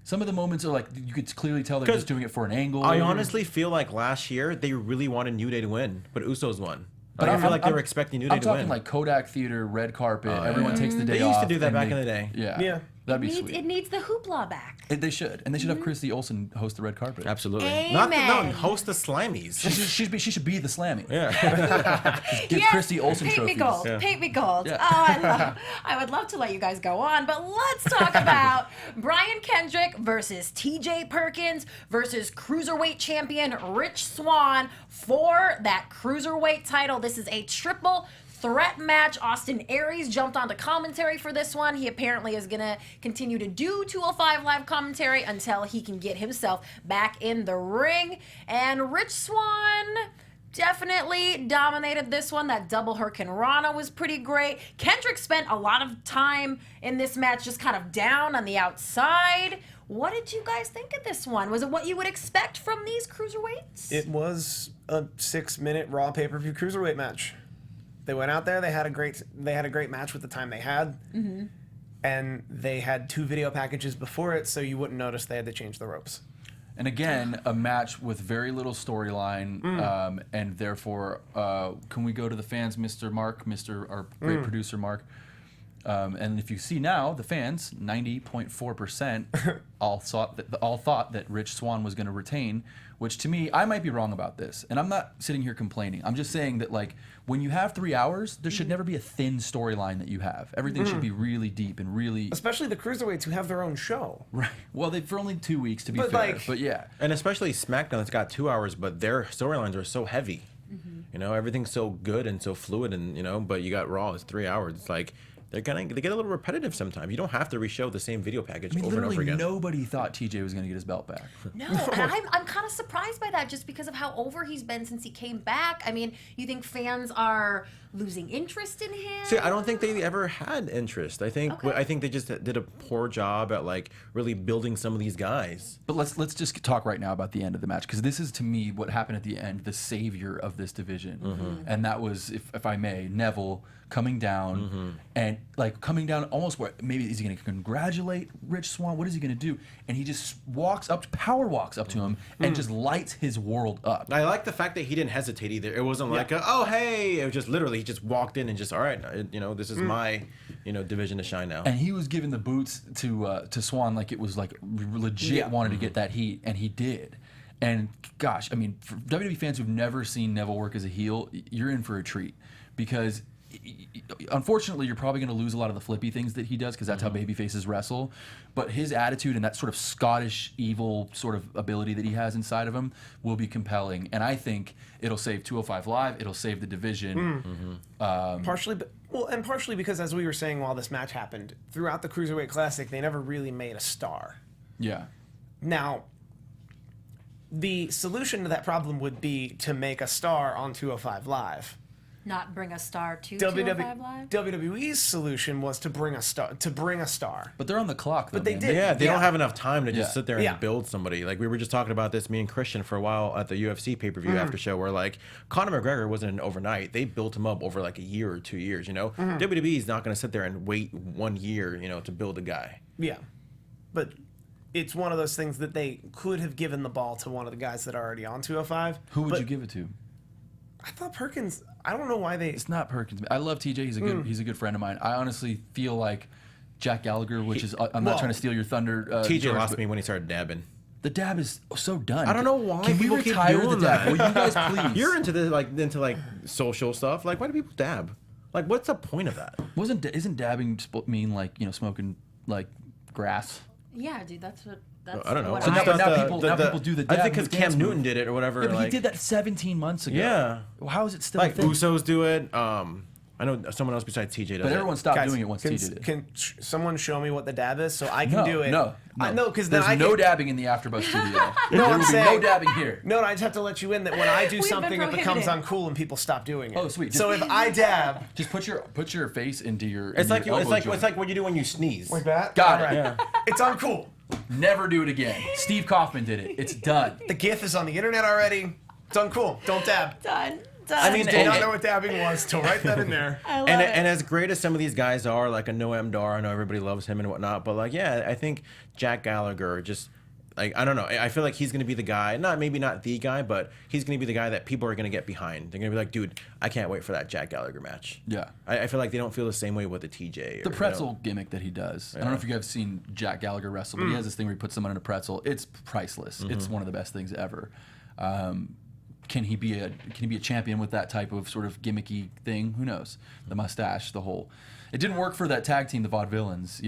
some of the moments are like you could clearly tell they're 'Cause just doing it for an angle. I honestly feel like last year they really wanted New Day to win, but Usos won. But Like, I feel I'm- like they were I'm- expecting New Day I'm to talking win. like Kodak Theater, red carpet. Everyone yeah. takes the day They off. used to do that and back in the day. Yeah, Yeah. that'd be It sweet. needs the hoopla back. They should, and they should have Christy Olson host the red carpet. Absolutely. Amen. Host the Slammies. She should be the Slammy. Yeah. Give Yes, Christy Olson paint trophies. me gold. Yeah. Paint me gold. Yeah. Oh, I would love to let you guys go on, but let's talk about Brian Kendrick versus TJ Perkins versus Cruiserweight champion Rich Swann for that Cruiserweight title. This is a triple threat match. Austin Aries jumped onto commentary for this one. He apparently is going to continue to do 205 Live commentary until he can get himself back in the ring. And Rich Swann definitely dominated this one. That double Hurricane Rana was pretty great. Kendrick spent a lot of time in this match just kind of down on the outside. What did you guys think of this one? Was it what you would expect from these cruiserweights? It was a 6-minute Raw pay-per-view cruiserweight match. They went out there. They had a great match with the time they had, and they had 2 video packages before it, so you wouldn't notice they had to change the ropes. And again, a match with very little storyline, and therefore, can we go to the fans, Mr. Mark, our great producer Mark? And if you see now, the fans, 90.4%, all thought that Rich Swann was going to retain, which to me, I might be wrong about this, and I'm not sitting here complaining. I'm just saying that, like, when you have 3 hours, there should never be a thin storyline that you have. Everything should be really deep and really... Especially the cruiserweights who have their own show. Right. Well, for only 2 weeks, to be fair. Like, but yeah. And especially SmackDown, that's got 2 hours, but their storylines are so heavy. You know, everything's so good and so fluid, and you know, but you got Raw, it's 3 hours. It's like... They get a little repetitive sometimes. You don't have to re-show the same video package over and over again. Nobody thought TJ was going to get his belt back. No, and I'm kind of surprised by that just because of how over he's been since he came back. I mean, you think fans are losing interest in him? See, I don't think they ever had interest. I think they just did a poor job at like really building some of these guys. But let's just talk right now about the end of the match, because this is, to me, what happened at the end, the savior of this division. And that was, if I may, Neville coming down and like coming down almost where maybe is he going to congratulate Rich Swann? What is he going to do? And he just power walks up to him and just lights his world up. I like the fact that he didn't hesitate either. It wasn't like oh hey, it was just literally he just walked in and just all right, you know, this is my division to shine now. And he was giving the boots to Swann like it was like legit wanted to get that heat, and he did. And gosh, I mean, for WWE fans who've never seen Neville work as a heel, you're in for a treat, because unfortunately you're probably going to lose a lot of the flippy things that he does, because that's how babyfaces wrestle. But his attitude and that sort of Scottish evil sort of ability that he has inside of him will be compelling, and I think it'll save 205 Live, it'll save the division. Partially because, as we were saying while this match happened, throughout the Cruiserweight Classic, they never really made a star. Yeah. Now, the solution to that problem would be to make a star on 205 Live. Not bring a star to 205 Live? WWE's solution was to bring a star. But they're on the clock, though, But they man. did. Yeah, they don't have enough time to just sit there and Yeah. build somebody. Like we were just talking about this, me and Christian, for a while at the UFC pay-per-view after show, where like Conor McGregor wasn't an overnight. They built him up over like a year or 2 years. You know, WWE is not going to sit there and wait 1 year, to build a guy. Yeah, but it's one of those things that they could have given the ball to one of the guys that are already on 205. Who would you give it to? I thought Perkins. I don't know why they. It's not Perkins. I love TJ. He's a good friend of mine. I honestly feel like Jack Gallagher, which is I'm not trying to steal your thunder. TJ George, lost me when he started dabbing. The dab is so done. I don't know why Can we people keep retire doing the dab? that. Will you guys please? You're into social stuff. Like, why do people dab? Like, what's the point of that? Isn't dabbing mean like smoking like grass? Yeah, dude, that's what. That's I don't know. What So I, now people do the dab. I think because the dance Cam Newton move. did it or whatever. Yeah, but like, he did that 17 months ago. Yeah. Well, how is it still like a thing? Usos do it. I know someone else besides TJ does But it. everyone stopped Guys, doing it once can, TJ did. Can someone show me what the dab is so I can do it? No. I know, because then there's no dabbing in the AfterBuzz studio. No, there I'm will be no saying- dabbing here. No, I just have to let you in that when I do We've been something, it becomes prohibited. uncool and people stop doing it. Oh, sweet. So if I dab, Just put your face into your. It's like your elbow joint. it's like what you do when you sneeze. like that. Got it. All right. Yeah. It's uncool. Never do it again. Steve Kaufmann did it. It's done. The GIF is on the internet already. It's uncool. Don't dab. done. I mean, Did not know what dabbing was till right then and there. I love And, it. and as great as some of these guys are, like a Noam Dar, I know everybody loves him and whatnot, but like, yeah, I think Jack Gallagher just, like, I don't know, I feel like he's going to be the guy, maybe not the guy, but he's going to be the guy that people are going to get behind. They're going to be like, dude, I can't wait for that Jack Gallagher match. Yeah. I feel like they don't feel the same way with the TJ. The pretzel gimmick that he does. I don't know if you guys have seen Jack Gallagher wrestle, but he has this thing where he puts someone in a pretzel. It's priceless. It's one of the best things ever. Can he be a champion with that type of sort of gimmicky thing? Who knows? The mustache, the whole. It didn't work for that tag team, the Vaudevillains,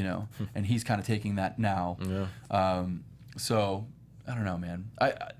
and he's kind of taking that now. Yeah. So I don't know, man.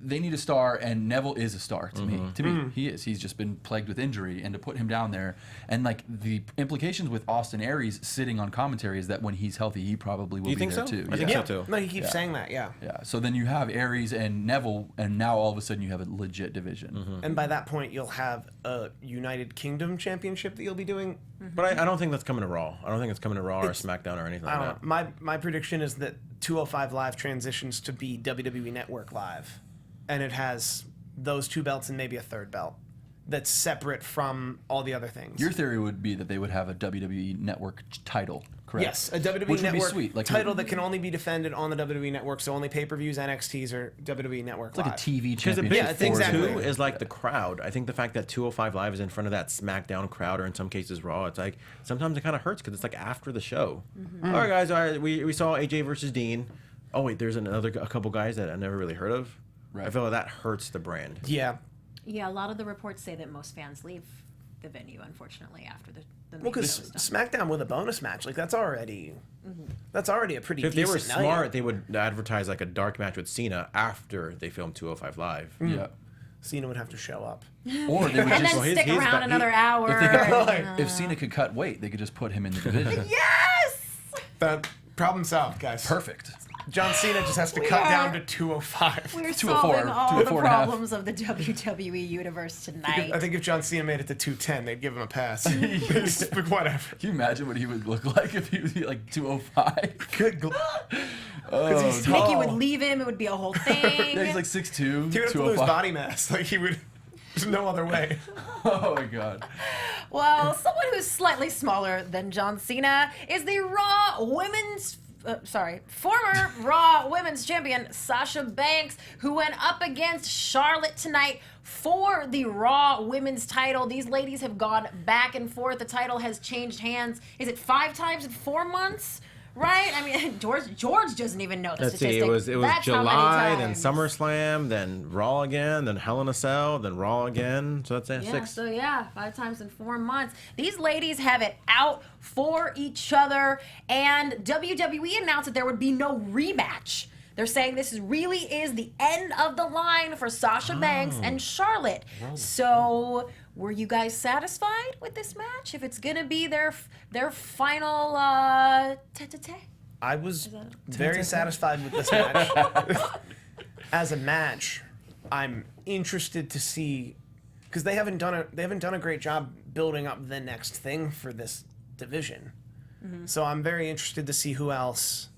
They need a star, and Neville is a star to me. To me, he is. He's just been plagued with injury, and to put him down there, and like the implications with Austin Aries sitting on commentary is that when he's healthy, he probably will be there too. I think so too. No, he keeps saying that. Yeah. Yeah. So then you have Aries and Neville, and now all of a sudden you have a legit division. And by that point, you'll have a United Kingdom championship that you'll be doing. But I don't think that's coming to Raw. I don't think it's coming to Raw or SmackDown or anything like I that. don't know. My prediction is that 205 Live transitions to be WWE Network Live, and it has those 2 belts and maybe a 3rd belt that's separate from all the other things. Your theory would be that they would have a WWE Network title, correct? Yes, a WWE Which would be Network sweet. Like title that can only be defended on the WWE Network, so only pay-per-views, NXTs, or WWE Network It's like a Live. TV Because the championship. big Yeah, thing exactly. too is like the crowd. I think the fact that 205 Live is in front of that SmackDown crowd, or in some cases Raw, it's like sometimes it kind of hurts because it's like after the show. All right, guys, all right, we saw AJ versus Dean. Oh wait, there's a couple guys that I never really heard of. Right. I feel like that hurts the brand. Yeah. Yeah, a lot of the reports say that most fans leave the venue, unfortunately, after the Well, main because show is done. SmackDown with a bonus match, like that's already a pretty. If they were decent night. smart, they would advertise like a dark match with Cena after they filmed 205 Live. Yeah. Cena would have to show up. Or they would And just then well, stick he's around got- another hour. if, they could, and, if Cena could cut weight, they could just put him in the division. yes! That problem solved, guys. Perfect. John Cena just has to cut down to 205. We're 204, solving all the 204.5. problems of the WWE universe tonight. I think if John Cena made it to 210, they'd give him a pass. Whatever. Can you imagine what he would look like if he was like 205? Good. Oh, he's no. Nikki would leave him. It would be a whole thing. Yeah, he's like 6'2", He would have to lose 205. body mass. Like he would. There's no other way. Oh my god. Well, someone who's slightly smaller than John Cena is the former Raw Women's Champion Sasha Banks, who went up against Charlotte tonight for the Raw Women's title. These ladies have gone back and forth. The title has changed hands. Is it 5 times in 4 months? Right? I mean, George doesn't even know the Let's see, statistic. it was That's how many July, then times. SummerSlam, then Raw again, then Hell in a Cell, then Raw again. So that's Yeah, 6. so yeah, 5 times in 4 months. These ladies have it out for each other, and WWE announced that there would be no rematch. They're saying this really is the end of the line for Sasha Banks and Charlotte. So, were you guys satisfied with this match? If it's gonna be their final tete-a-tete? I was very satisfied with this match. As a match, I'm interested to see because they haven't done a great job building up the next thing for this division. So I'm very interested to see who else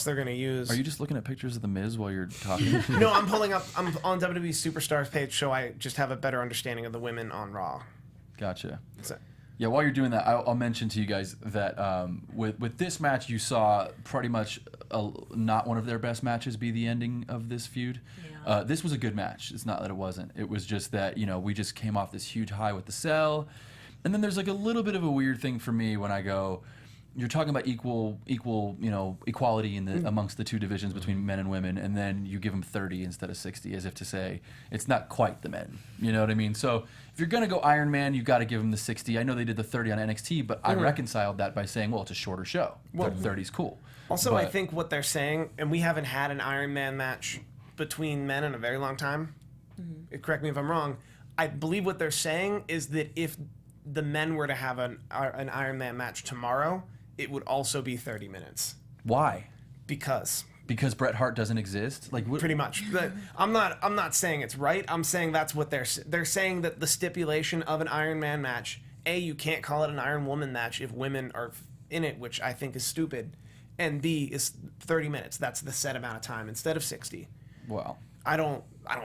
they're gonna use. Are you just looking at pictures of the Miz while you're talking? No, I'm on WWE Superstars page, so I just have a better understanding of the women on Raw. Gotcha. So, Yeah, while you're doing that, I'll mention to you guys that with this match, you saw pretty much not one of their best matches be the ending of this feud. Yeah. This was a good match. It's not that it wasn't. It was just that, we just came off this huge high with the Cell. And then there's like a little bit of a weird thing for me when I go, you're talking about equality in the amongst the 2 divisions between men and women, and then you give them 30 instead of 60, as if to say it's not quite the men. You know what I mean? So if you're gonna go Iron Man, you got to give them the 60. I know they did the 30 on NXT, but I reconciled that by saying, well, it's a shorter show. Well, 30's cool. also, I But- think what they're saying, and we haven't had an Iron Man match between men in a very long time. Correct me if I'm wrong. I believe what they're saying is that if the men were to have an Iron Man match tomorrow, it would also be 30 minutes. Why? Because Bret Hart doesn't exist? Like pretty much. But I'm not saying it's right. I'm saying that's what they're saying, that the stipulation of an Iron Man match, you can't call it an Iron Woman match if women are in it, which I think is stupid, and B is 30 minutes. That's the set amount of time instead of 60. Well, I don't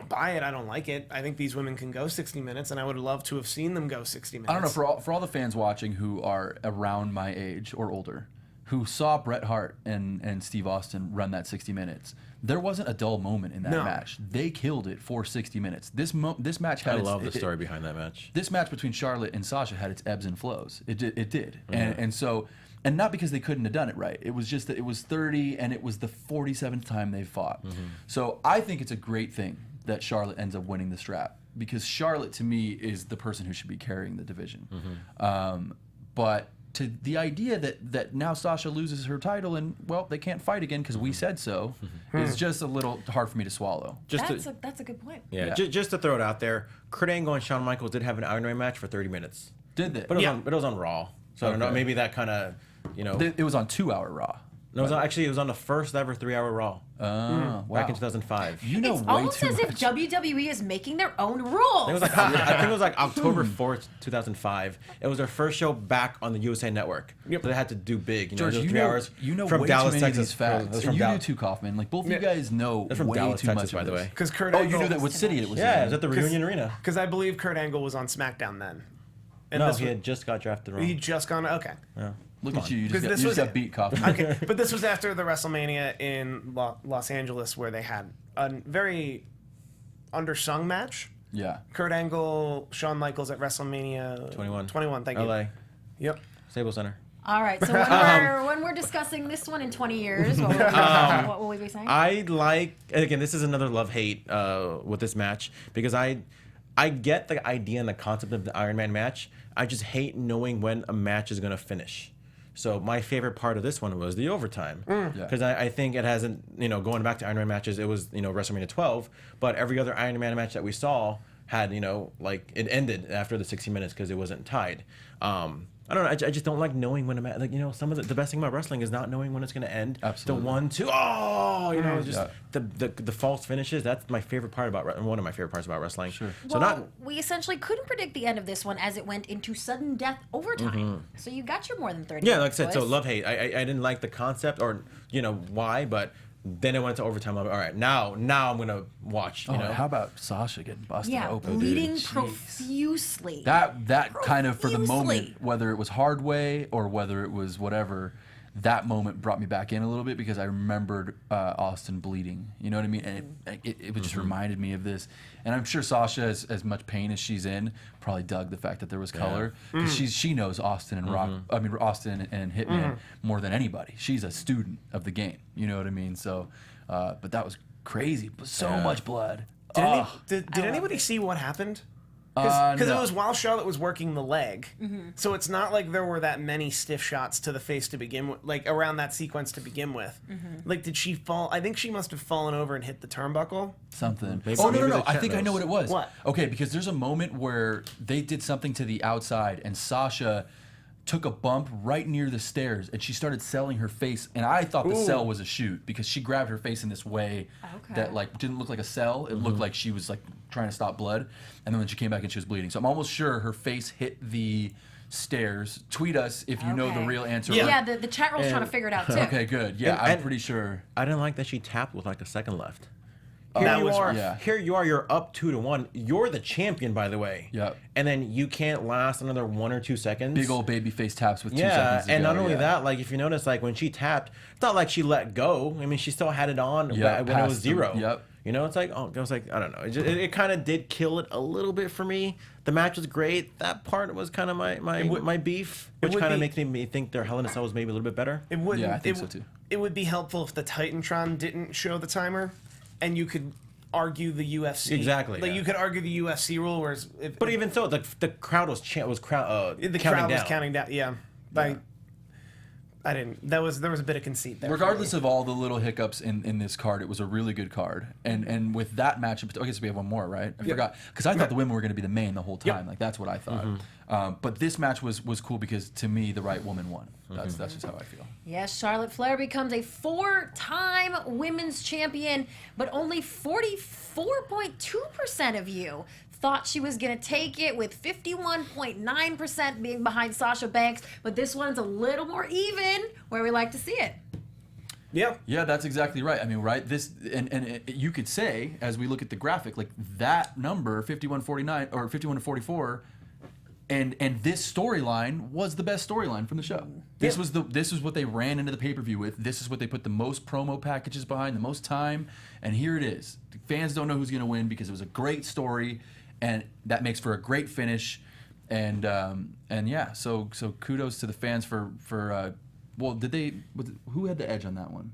buy it. I don't like it. I think these women can go 60 minutes, and I would love to have seen them go 60 minutes. I don't know, for all the fans watching who are around my age or older, who saw Bret Hart and Steve Austin run that 60 minutes, there wasn't a dull moment in that match. They killed it for 60 minutes. This match had I love the story behind that match. This match between Charlotte and Sasha had its ebbs and flows. It did. And so, and not because they couldn't have done it right. It was just that it was 30 and it was the 47th time they fought. So I think it's a great thing that Charlotte ends up winning the strap, because Charlotte to me is the person who should be carrying the division. But to the idea that now Sasha loses her title and, well, they can't fight again because we said so, is just a little hard for me to swallow. That's a good point. Yeah, just to throw it out there, Kurt Angle and Shawn Michaels did have an Iron Man match for 30 minutes. Did they? But it was on Raw. So I don't know, maybe that kind of, It was on 2-hour Raw. No, it was on the first ever 3-hour Raw. Wow. Back in 2005. It's almost as if WWE is making their own rules. I think it was like October 4th, 2005. It was their first show back on the USA Network. Yep. So they had to do big. George, those 3 hours from way Dallas, too many Texas. Of these facts. And you do too, Kaufman. Like, both of you guys know They're from way Dallas, too Texas, much by the way. Because Kurt you Angle, knew that what city it was in. Yeah, it was at the Reunion Arena. Because I believe Kurt Angle was on SmackDown then. And No, he had just got drafted wrong. He'd just gone, okay. Yeah. Look at you. You just, This was got beat, Kaufman. Okay, but this was after the WrestleMania in Los Angeles where they had a very undersung match. Yeah. Kurt Angle, Shawn Michaels at WrestleMania 21, thank you. LA. Yep. Staples Center. All right, so when we're discussing this one in 20 years, what will we be saying? I like, again, this is another love-hate with this match because I get the idea and the concept of the Iron Man match. I just hate knowing when a match is going to finish. So my favorite part of this one was the overtime. Because I think it hasn't, going back to Iron Man matches, it was, WrestleMania 12, but every other Iron Man match that we saw had, it ended after the 60 minutes because it wasn't tied. I don't know. I just don't like knowing when a match. Some of the best thing about wrestling is not knowing when it's going to end. Absolutely. The 1, 2, the false finishes. That's my favorite part about one of my favorite parts about wrestling. Sure. So we essentially couldn't predict the end of this one as it went into sudden death overtime. So you got your more than 30. Yeah, like I said. boys. So love hate. I didn't like the concept or why, but. Then it went to overtime. I'm like, all right, now I'm gonna watch. How about Sasha getting busted open? Bleeding profusely. That kind of, for the moment, whether it was hard way or whether it was whatever, that moment brought me back in a little bit because I remembered Austin bleeding. You know what I mean? And it just reminded me of this. And I'm sure Sasha, as much pain as she's in, probably dug the fact that there was color because she knows Austin and Austin and Hitman more than anybody. She's a student of the game. You know what I mean? So, but that was crazy. So much blood. Did anybody see what happened? Because no. it was while Charlotte was working the leg. So it's not like there were that many stiff shots to the face to begin with, like around that sequence to begin with. Like, did she fall? I think she must have fallen over and hit the turnbuckle. Something. Maybe No. I think I know what it was. What? Okay, because there's a moment where they did something to the outside and Sasha took a bump right near the stairs and she started selling her face, and I thought the sell was a shoot because she grabbed her face in this way that didn't look like a sell. It looked like she was trying to stop blood, and then when she came back and she was bleeding. So I'm almost sure her face hit the stairs. Tweet us if you know the real answer. Yeah, the chat room's trying to figure it out too. Okay, good. Yeah, I'm pretty sure. I didn't like that she tapped with a second left. Here you are. You're up 2-1. You're the champion, by the way. Yep. And then you can't last another 1 or 2 seconds. Big old baby face taps with 2 seconds to and go. not only that, if you notice, when she tapped, it's not like she let go. I mean, she still had it on when it was 0. Yep. It's I don't know. It kind of did kill it a little bit for me. The match was great. That part was kind of my beef, which kind of makes me think their Hell in a Cell was maybe a little bit better. It would. Yeah, I think so too. It would be helpful if the Titantron didn't show the timer, and you could argue the UFC. Exactly. You could argue the UFC rule, whereas But even so, the crowd was the counting crowd was down. counting down. Yeah. I didn't. There was a bit of conceit there. Regardless of all the little hiccups in this card, it was a really good card. And with that match, okay, so we have one more, right? I forgot because I thought the women were going to be the main the whole time. That's what I thought. But this match was cool because to me, the right woman won. That's just how I feel. Yes, Charlotte Flair becomes a 4-time women's champion, but only 44.2% of you thought she was going to take it, with 51.9% being behind Sasha Banks. But this one's a little more even, where we like to see it. Yeah. Yeah, that's exactly right. I mean, right? This and you could say, as we look at the graphic, that number 51-49 or 51-44. And this storyline was the best storyline from the show. This was what they ran into the pay-per-view with. This is what they put the most promo packages behind, the most time. And here it is. The fans don't know who's going to win because it was a great story, and that makes for a great finish. And yeah, so kudos to the fans for well, who had the edge on that one?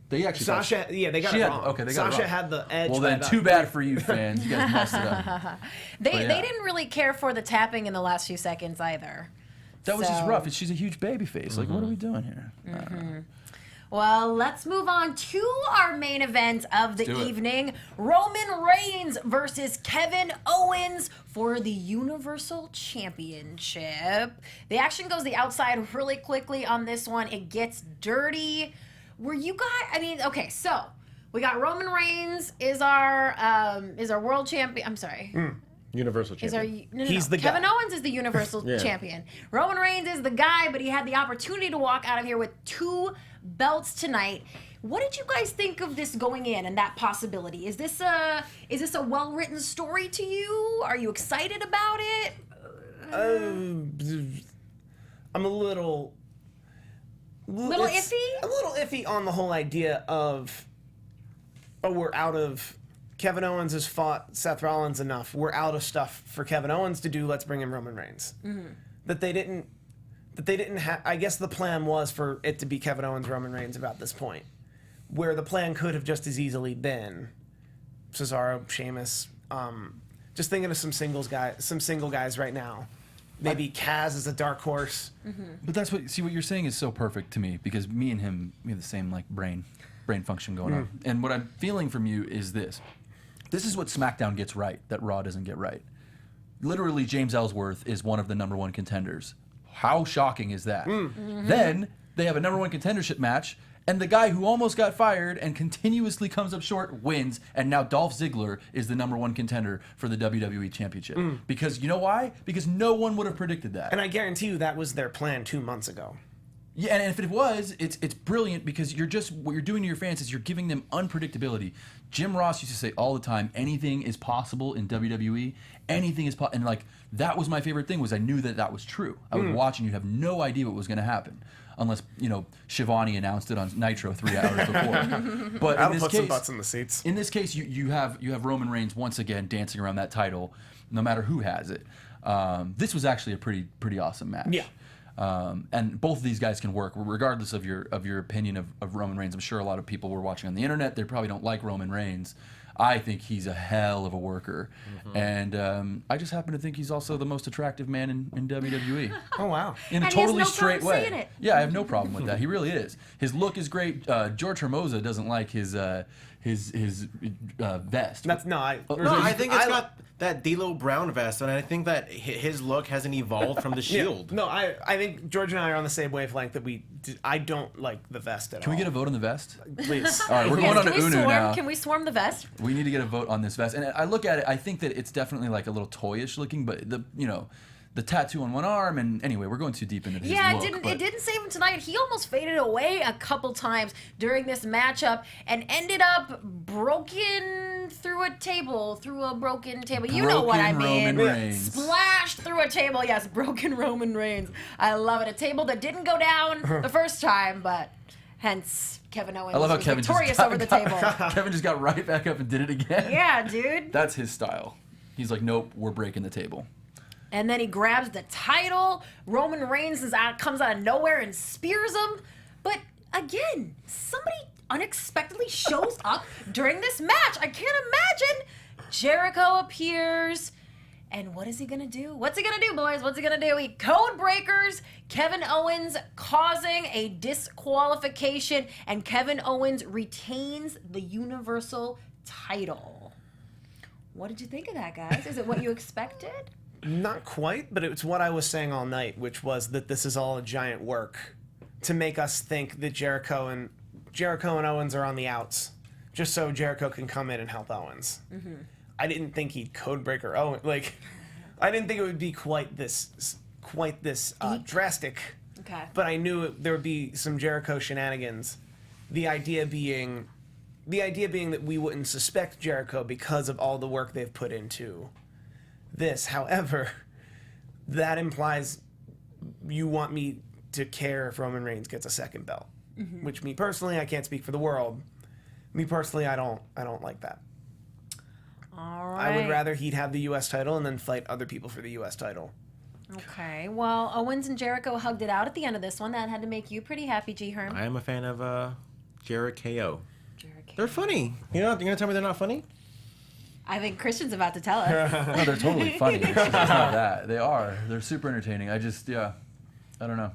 They actually Sasha. They got it wrong. Okay, they got Sasha it wrong. had the edge. Well, then too bad for you fans. You guys messed it up. They didn't really care for the tapping in the last few seconds either. That was just rough. She's a huge baby face. Like, what are we doing here? Well, let's move on to our main event of the evening. Roman Reigns versus Kevin Owens for the Universal Championship. The action goes the outside really quickly on this one. It gets dirty. Were you guys, okay, so we got Roman Reigns is our world champion. I'm sorry. Universal champion. He's the Kevin guy. Owens is the Universal champion. Roman Reigns is the guy, but he had the opportunity to walk out of here with 2 belts tonight. What did you guys think of this going in and that possibility? Is this a well-written story to you? Are you excited about it? I'm a little iffy? A little iffy on the whole idea of, we're out of, Kevin Owens has fought Seth Rollins enough. We're out of stuff for Kevin Owens to do. Let's bring in Roman Reigns. That they didn't have. I guess the plan was for it to be Kevin Owens, Roman Reigns about this point, where the plan could have just as easily been Cesaro, Sheamus. Just thinking of some single guys right now. Maybe Kaz is a dark horse. But that's what you're saying is so perfect to me, because me and him, we have the same like brain function going on. And what I'm feeling from you is this. This is what SmackDown gets right that Raw doesn't get right. Literally, James Ellsworth is one of the #1 contenders. How shocking is that? Then they have a #1 contendership match, and the guy who almost got fired and continuously comes up short wins, and now Dolph Ziggler is the #1 contender for the WWE Championship. Because you know why? Because no one would have predicted that. And I guarantee you that was their plan 2 months ago. Yeah, and if it was, it's brilliant, because what you're doing to your fans is you're giving them unpredictability. Jim Ross used to say all the time, anything is possible in WWE. Anything is possible. And like, that was my favorite thing, was I knew that was true. I would watch and you'd have no idea what was going to happen. Unless, Shivani announced it on Nitro 3 hours before. But I'll put some butts in the seats. In this case, you have Roman Reigns once again dancing around that title, no matter who has it. This was actually a pretty awesome match. Yeah. And both of these guys can work, regardless of your opinion of Roman Reigns. I'm sure a lot of people were watching on the internet. They probably don't like Roman Reigns. I think he's a hell of a worker, and I just happen to think he's also the most attractive man in WWE. Oh wow! In a And he has totally no straight problem way. saying it. Yeah, I have no problem with that. He really is. His look is great. George Hermoza doesn't like his vest. I think it's got that D'Lo Brown vest, and I think that his look hasn't evolved from the Shield. No, I think George and I are on the same wavelength that I don't like the vest at all. Can we get a vote on the vest? Please? All right, we're going on to Unu now. Can we swarm the vest? We need to get a vote on this vest. And I look at it, I think that it's definitely like a little toyish looking, but the tattoo on one arm, and anyway, we're going too deep into his look. It didn't save him tonight. He almost faded away a couple times during this matchup and ended up broken through a broken table. You know what I mean. Roman Reigns. Splashed through a table. Yes, broken Roman Reigns. I love it. A table that didn't go down the first time, but hence Kevin Owens was victorious over the table. Kevin just got right back up and did it again. Yeah, dude. That's his style. He's like, nope, we're breaking the table. And then he grabs the title. Roman Reigns comes out of nowhere and spears him. But again, somebody unexpectedly shows up during this match. I can't imagine. Jericho appears. And what is he going to do? What's he going to do, boys? What's he going to do? He code breakers Kevin Owens, causing a disqualification. And Kevin Owens retains the Universal title. What did you think of that, guys? Is it what you expected? Not quite, but it's what I was saying all night, which was that this is all a giant work to make us think that Jericho and Owens are on the outs, just so Jericho can come in and help Owens. I didn't think he'd codebreaker Owens. Like, I didn't think it would be quite this drastic. Okay. But I knew there would be some Jericho shenanigans. The idea being that we wouldn't suspect Jericho because of all the work they've put into this. However, that implies you want me to care if Roman Reigns gets a second belt, which me personally, I can't speak for the world. Me personally, I don't like that. All right. I would rather he'd have the U.S. title and then fight other people for the U.S. title. Okay. Well, Owens and Jericho hugged it out at the end of this one. That had to make you pretty happy, G. Herm. I am a fan of Jericho. They're funny. You're gonna tell me they're not funny? I think Christian's about to tell us. No, they're totally funny. It's not that. They are. They're super entertaining. I don't know.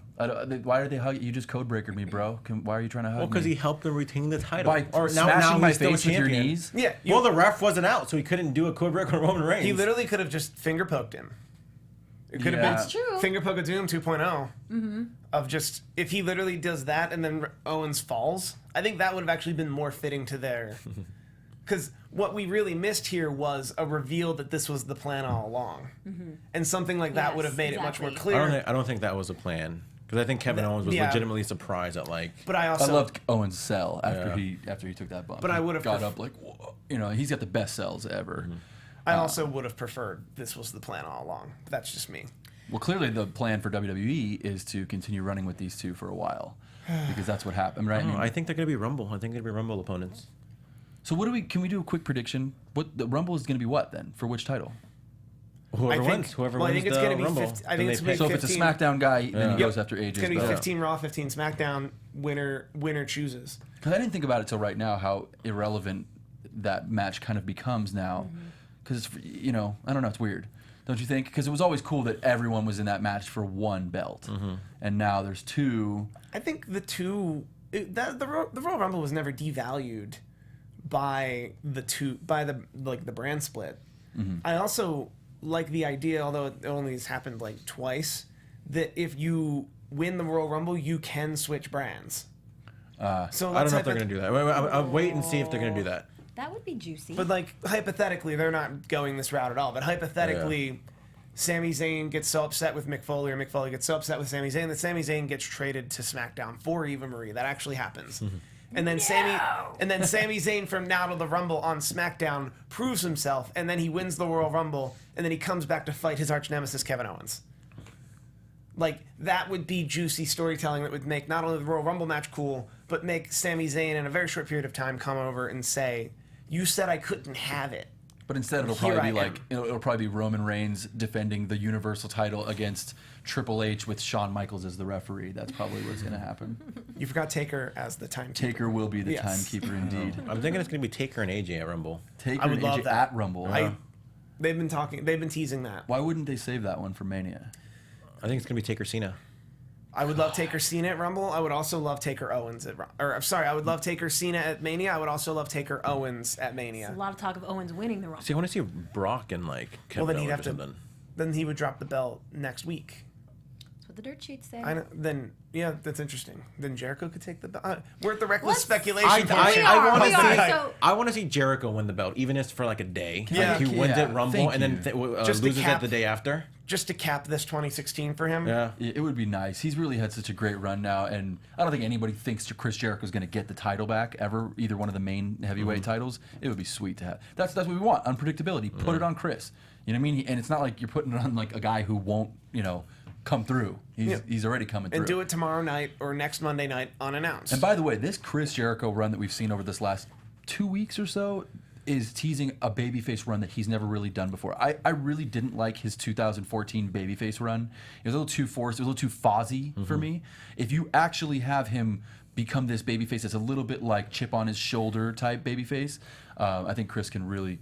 Why are they hugging you? Just code breakered me, bro. Why are you trying to hug me? Well, because he helped them retain the title. By smashing my face with your knees? Yeah. Well, the ref wasn't out, so he couldn't do a code break on Roman Reigns. He literally could have just finger poked him. It could have been That's true. Finger Poke of Doom 2.0. Of just, if he literally does that and then Owens falls, I think that would have actually been more fitting to their... Because what we really missed here was a reveal that this was the plan all along. And something like that would have made it much more clear. I don't think that was a plan. Because I think Kevin Owens was legitimately surprised at But I loved Owens' sell after he took that bump. But I would have got up like, whoa. He's got the best sells ever. I also would have preferred this was the plan all along. But that's just me. Well, clearly the plan for WWE is to continue running with these two for a while, because that's what happened, right? I think they're going to be Rumble. I think they're going to be Rumble opponents. So can we do a quick prediction? What the Rumble is going to be what then? For which title? Whoever wins I think it's going to be Rumble. 50, I think it's going to be 15. So if it's a SmackDown guy, then he goes after AJ's It's going to be belt. 15 Raw, 15 SmackDown. Winner chooses. Because I didn't think about it till right now how irrelevant that match kind of becomes now. Because it's I don't know, it's weird. Don't you think? Because it was always cool that everyone was in that match for one belt, and now there's two. I think the two, the Royal Rumble was never devalued by the brand split. I also like the idea, although it only has happened like twice, that if you win the Royal Rumble, you can switch brands. So I don't know if they're going to do that. I'll wait and see if they're going to do that. That would be juicy. But like hypothetically, they're not going this route at all. But hypothetically, Sami Zayn gets so upset with Mick Foley, or Mick Foley gets so upset with Sami Zayn that Sami Zayn gets traded to SmackDown for Eva Marie. That actually happens. And then Sami Zayn from now to the Rumble on SmackDown proves himself, and then he wins the Royal Rumble, and then he comes back to fight his arch nemesis Kevin Owens. Like, that would be juicy storytelling that would make not only the Royal Rumble match cool, but make Sami Zayn in a very short period of time come over and say, "You said I couldn't have it." But instead, it'll probably be it'll probably be Roman Reigns defending the Universal title against Triple H with Shawn Michaels as the referee. That's probably what's going to happen. You forgot Taker as the timekeeper. Taker will be the timekeeper indeed. I'm thinking it's going to be Taker and AJ at Rumble. Taker I would and love AJ that. at Rumble. They've been teasing that. Why wouldn't they save that one for Mania? I think it's going to be Taker Cena. I would love Taker Cena at Rumble. I would also love Taker Owens at I would love Taker Cena at Mania. I would also love Taker Owens at Mania. A lot of talk of Owens winning the Rumble. See, I want to see Brock and Kevin then he'd Owens have or to. something. Then he would drop the belt next week. That's what the dirt sheets say. I know, then that's interesting. Then Jericho could take the belt. We're at the reckless Let's- speculation. I want to see Jericho win the belt, even if it's for like a day. Yeah. Like he wins at Rumble and then Just to loses cap- it the day after. just to cap this 2016 for him. Yeah. It would be nice. He's really had such a great run now, and I don't think anybody thinks Chris Jericho's going to get the title back ever, either one of the main heavyweight titles. It would be sweet to have. That's what we want, unpredictability. Put it on Chris. You know what I mean? And it's not like you're putting it on like a guy who won't, come through. He's already coming through. And do it tomorrow night or next Monday night unannounced. And by the way, this Chris Jericho run that we've seen over this last 2 weeks or so is teasing a babyface run that he's never really done before. I really didn't like his 2014 babyface run. It was a little too forced. It was a little too Fozzy for me. If you actually have him become this babyface that's a little bit like chip on his shoulder type babyface, I think Chris can really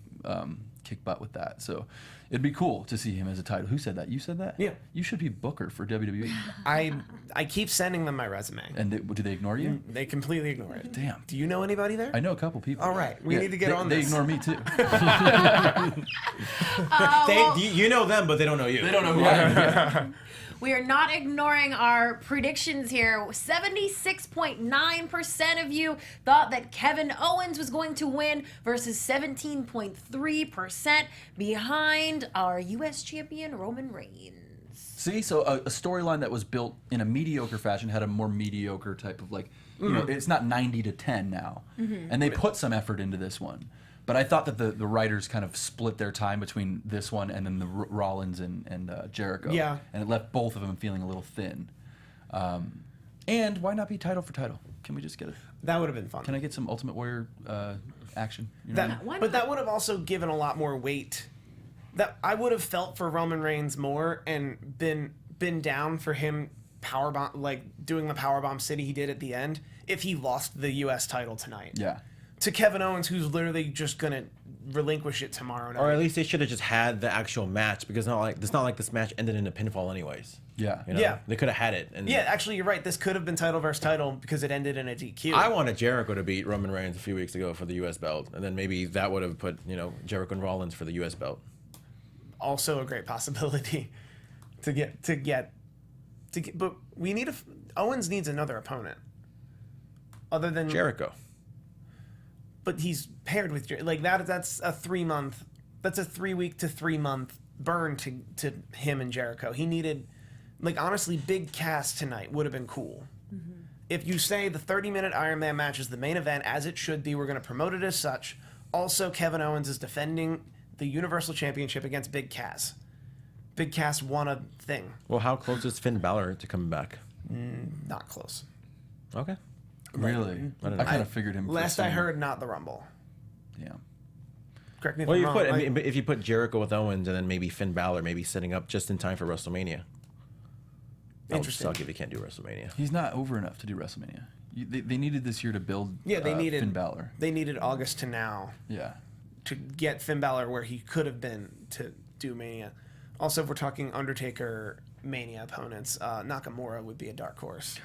kick butt with that. So it'd be cool to see him as a title. Who said that? You said that? Yeah. You should be Booker for WWE. I keep sending them my resume. And do they ignore you? They completely ignore it. Damn. Do you know anybody there? I know a couple people. All right, we need to get on They this. ignore me too. You know them, but they don't know you. They don't know who I am. We are not ignoring our predictions here. 76.9% of you thought that Kevin Owens was going to win versus 17.3% behind our U.S. champion Roman Reigns. See, so a storyline that was built in a mediocre fashion had a more mediocre type of it's not 90 to 10 now. And they put some effort into this one. But I thought that the writers kind of split their time between this one and then the Rollins and Jericho. Yeah. And it left both of them feeling a little thin. And why not be title for title? Can we just get it? That would have been fun. Can I get some Ultimate Warrior action? You know what I mean? Why But that not? would have also given a lot more weight. That I would have felt for Roman Reigns more and been down for him doing the powerbomb city he did at the end if he lost the U.S. title tonight. Yeah. to Kevin Owens, who's literally just gonna relinquish it tomorrow night. Or at least they should have just had the actual match, because it's not like this match ended in a pinfall anyways. Yeah. You know? Yeah. They could have had it. And Yeah, actually, you're right. This could have been title versus title because it ended in a DQ. I wanted Jericho to beat Roman Reigns a few weeks ago for the U.S. belt, and then maybe that would have put Jericho and Rollins for the U.S. belt. Also a great possibility to get. But we need Owens needs another opponent other than Jericho. But he's paired with like that. That's a 3 month. That's a 3 week to 3 month burn to him and Jericho. He needed, like, honestly, Big Cass tonight would have been cool. Mm-hmm. If you say the 30-minute Iron Man match is the main event, as it should be, we're going to promote it as such. Also, Kevin Owens is defending the Universal Championship against Big Cass. Big Cass won a thing. Well, how close is Finn Balor to coming back? Not close. Okay. Really? I kind of figured him. Last I heard, not the Rumble. Yeah. Correct me if Well, I'm you wrong. if you put Jericho with Owens and then maybe Finn Balor, maybe setting up just in time for WrestleMania. That would Interesting. suck if you can't do WrestleMania. He's not over enough to do WrestleMania. They needed this year to build. They needed Finn Balor. They needed August to now Yeah. to get Finn Balor where he could have been to do Mania. Also, if we're talking Undertaker Mania opponents, Nakamura would be a dark horse.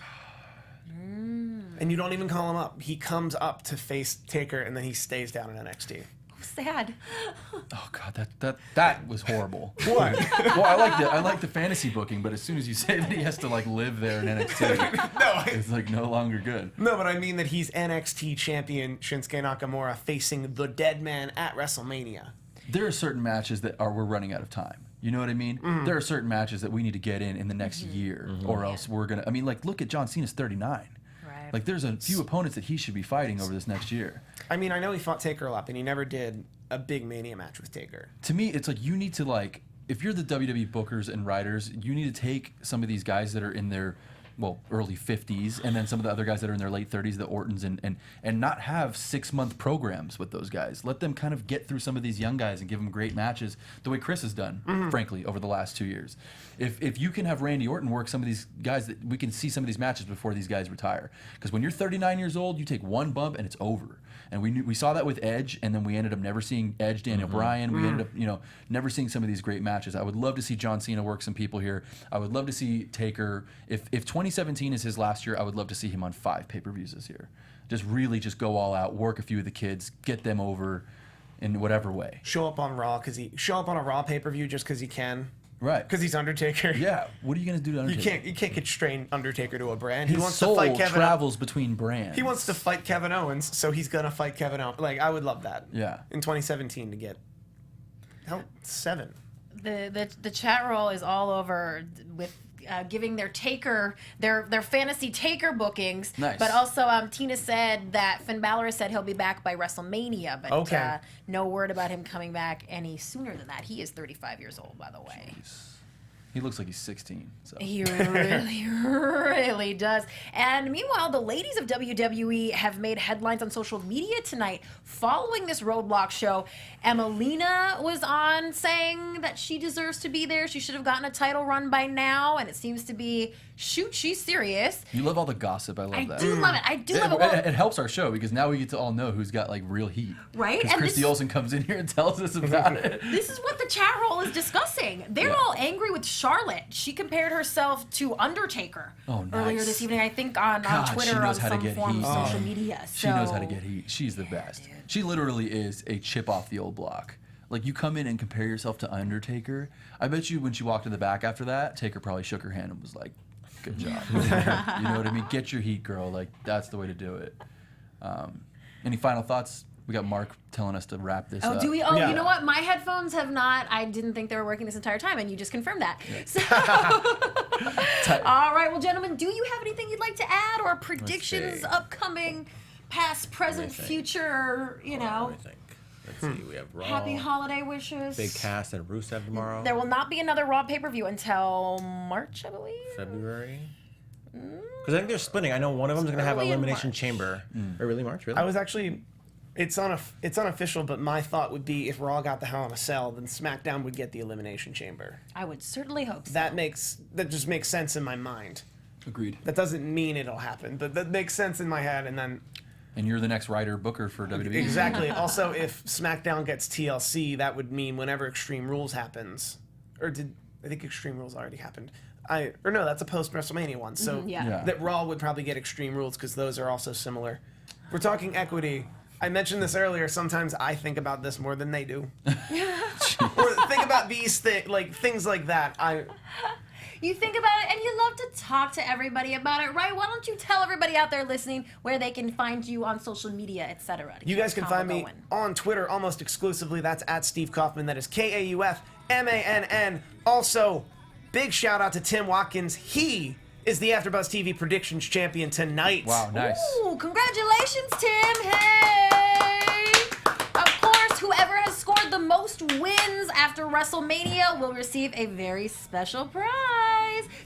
And you don't even call him up. He comes up to face Taker, and then he stays down in NXT. Sad. Oh God, that was horrible. What? Well, I like the fantasy booking, but as soon as you say that he has to like live there in NXT, it's like no longer good. No, but I mean that he's NXT champion Shinsuke Nakamura facing the dead man at WrestleMania. There are certain matches that we're running out of time. You know what I mean? Mm-hmm. There are certain matches that we need to get in the next year, or else we're gonna. I mean, like look at John Cena's 39. Right. Like there's a few opponents that he should be fighting over this next year. I mean, I know he fought Taker a lot, but he never did a big Mania match with Taker. To me, it's like you need to like if you're the WWE bookers and writers, you need to take some of these guys that are in their early 50s, and then some of the other guys that are in their late 30s, the Ortons, and not have 6-month programs with those guys. Let them kind of get through some of these young guys and give them great matches the way Chris has done, frankly, over the last 2 years. If you can have Randy Orton work some of these guys, that we can see some of these matches before these guys retire. Because when you're 39 years old, you take one bump and it's over. And we saw that with Edge, and then we ended up never seeing Edge, Daniel Bryan. We ended up, never seeing some of these great matches. I would love to see John Cena work some people here. I would love to see Taker. If 2017 is his last year, I would love to see him on 5 pay-per-views this year. Just really just go all out, work a few of the kids, get them over in whatever way. Show up on Raw show up on a Raw pay-per-view just because he can. Right. Because he's Undertaker. Yeah. What are you going to do to Undertaker? You can't constrain Undertaker to a brand. His He wants soul to fight Kevin. travels between brands. He wants to fight Kevin Owens, so he's gonna fight Kevin Owens. Like, I would love that. Yeah. In 2017 to get 7. The chat roll is all over with giving their Taker their fantasy Taker bookings. Nice. But also Tina said that Finn Balor said he'll be back by WrestleMania, but Okay. no word about him coming back any sooner than that. He is 35 years old, by the way. He looks like he's 16. So. He really, really does. And meanwhile, the ladies of WWE have made headlines on social media tonight following this Roadblock show. Emelina was on saying that she deserves to be there. She should have gotten a title run by now. And it seems to be, shoot, she's serious. You love all the gossip. I love I that. do love it. I do love it. Well, It helps our show because now we get to all know who's got like real heat. Right? Because And Christy this- Olson comes in here and tells us about it. this is what the chat roll is discussing. They're all angry with Charlotte. She compared herself to Undertaker earlier nice. this evening, I think on God, she Twitter, on knows how to some get form heat. of social media. She knows how to get heat. She's the best. dude. She literally is a chip off the old block. Like you come in and compare yourself to Undertaker. I bet you when she walked in the back after that, Taker probably shook her hand and was like, "Good job." You know what I mean? Get your heat, girl. Like that's the way to do it. Any final thoughts? We got Mark telling us to wrap this up. Oh, do we? Oh, Yeah. you know what? My headphones have not. I didn't think they were working this entire time, and you just confirmed that. So, all right. Well, gentlemen, do you have anything you'd like to add, or predictions see. upcoming, past, present, Let me think. future? You know, Let me think. Let's see. We have Raw. happy holiday wishes. Big Cass and Rusev tomorrow. There will not be another Raw pay-per-view until March, I believe. February. Because I think they're splitting. I know one of them is going to have early in Elimination March. Chamber. Or really March? Really? I was actually, it's unofficial, but my thought would be if Raw got the Hell in a Cell, then SmackDown would get the Elimination Chamber. I would certainly hope so. That just makes sense in my mind. Agreed. That doesn't mean it'll happen, but that makes sense in my head. And then And you're the next writer booker for WWE. Exactly. Also, if SmackDown gets TLC, that would mean whenever Extreme Rules happens, I think Extreme Rules already happened. No, that's a post WrestleMania one. So that Raw would probably get Extreme Rules because those are also similar. We're talking equity. I mentioned this earlier. Sometimes I think about this more than they do, or think about these things like that. You think about it, and you love to talk to everybody about it, right? Why don't you tell everybody out there listening where they can find you on social media, etc. You guys can find me on Twitter almost exclusively. That's at Steve Kaufmann. That is KAUFMANN. Also, big shout out to Tim Watkins. He is the AfterBuzz TV predictions champion tonight. Wow, nice. Ooh, congratulations, Tim. Hey! Of course, whoever has scored the most wins after WrestleMania will receive a very special prize.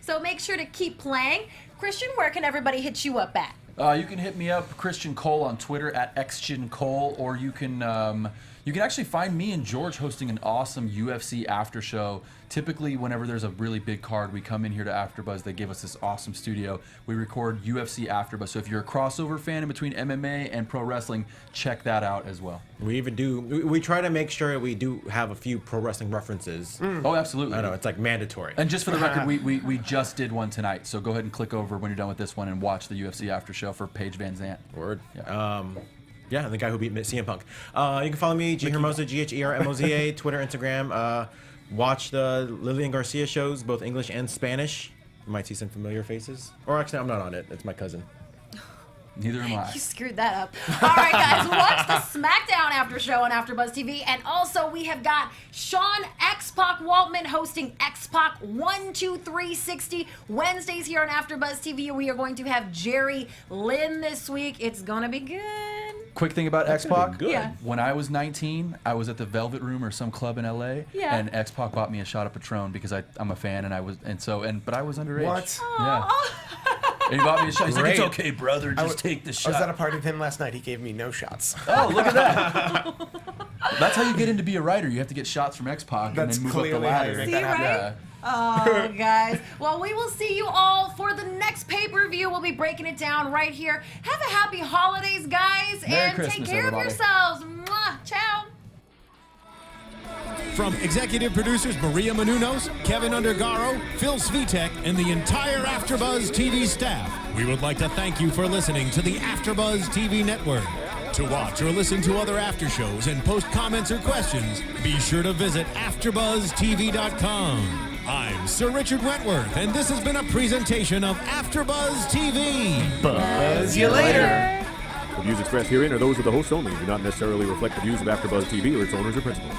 So make sure to keep playing. Christian, where can everybody hit you up at? You can hit me up, Christian Cole, on Twitter at XChinCole, or you can actually find me and George hosting an awesome UFC after show. Typically, whenever there's a really big card, we come in here to AfterBuzz. They give us this awesome studio. We record UFC AfterBuzz. So if you're a crossover fan in between MMA and pro wrestling, check that out as well. We try to make sure we do have a few pro wrestling references. Oh, absolutely. I know, it's like mandatory. And just for the record, we just did one tonight. So go ahead and click over when you're done with this one and watch the UFC after show for Paige Van Zant. Word. Yeah, the guy who beat CM Punk. You can follow me, G Hermoza, GHERMOZA, Twitter, Instagram. Watch the Lillian Garcia shows, both English and Spanish. You might see some familiar faces. Or actually, I'm not on it. It's my cousin. Neither am I. You screwed that up. All right, guys, watch the SmackDown after show on AfterBuzz TV, and also we have got Sean X-Pac Waltman hosting X-Pac 12360 Wednesdays here on AfterBuzz TV. We are going to have Jerry Lynn this week. It's gonna be good. Quick thing about X-Pac. Yeah. When I was 19, I was at the Velvet Room or some club in LA, Yeah. and X-Pac bought me a shot of Patron because I'm a fan, but I was underage. What? Yeah. And he bought me a shot. He's like, Great. "It's okay, brother. Just take the I was shot." at a party with him last night. He gave me no shots. Oh, look at that. That's how you get in to be a writer. You have to get shots from X-Pac and That's then move up the clearly how you ladder. make See, that happen. right? Oh, guys. Well, we will see you all for the next pay-per-view. We'll be breaking it down right here. Have a happy holidays, guys, Merry and Christmas, take care everybody. of yourselves. Mwah. Ciao. From executive producers Maria Menounos, Kevin Undergaro, Phil Svitek, and the entire AfterBuzz TV staff, we would like to thank you for listening to the AfterBuzz TV network. To watch or listen to other after shows and post comments or questions, be sure to visit AfterBuzzTV.com. I'm Sir Richard Wentworth, and this has been a presentation of AfterBuzz TV. Buzz you later. The views expressed herein are those of the hosts only and do not necessarily reflect the views of AfterBuzz TV or its owners or principals.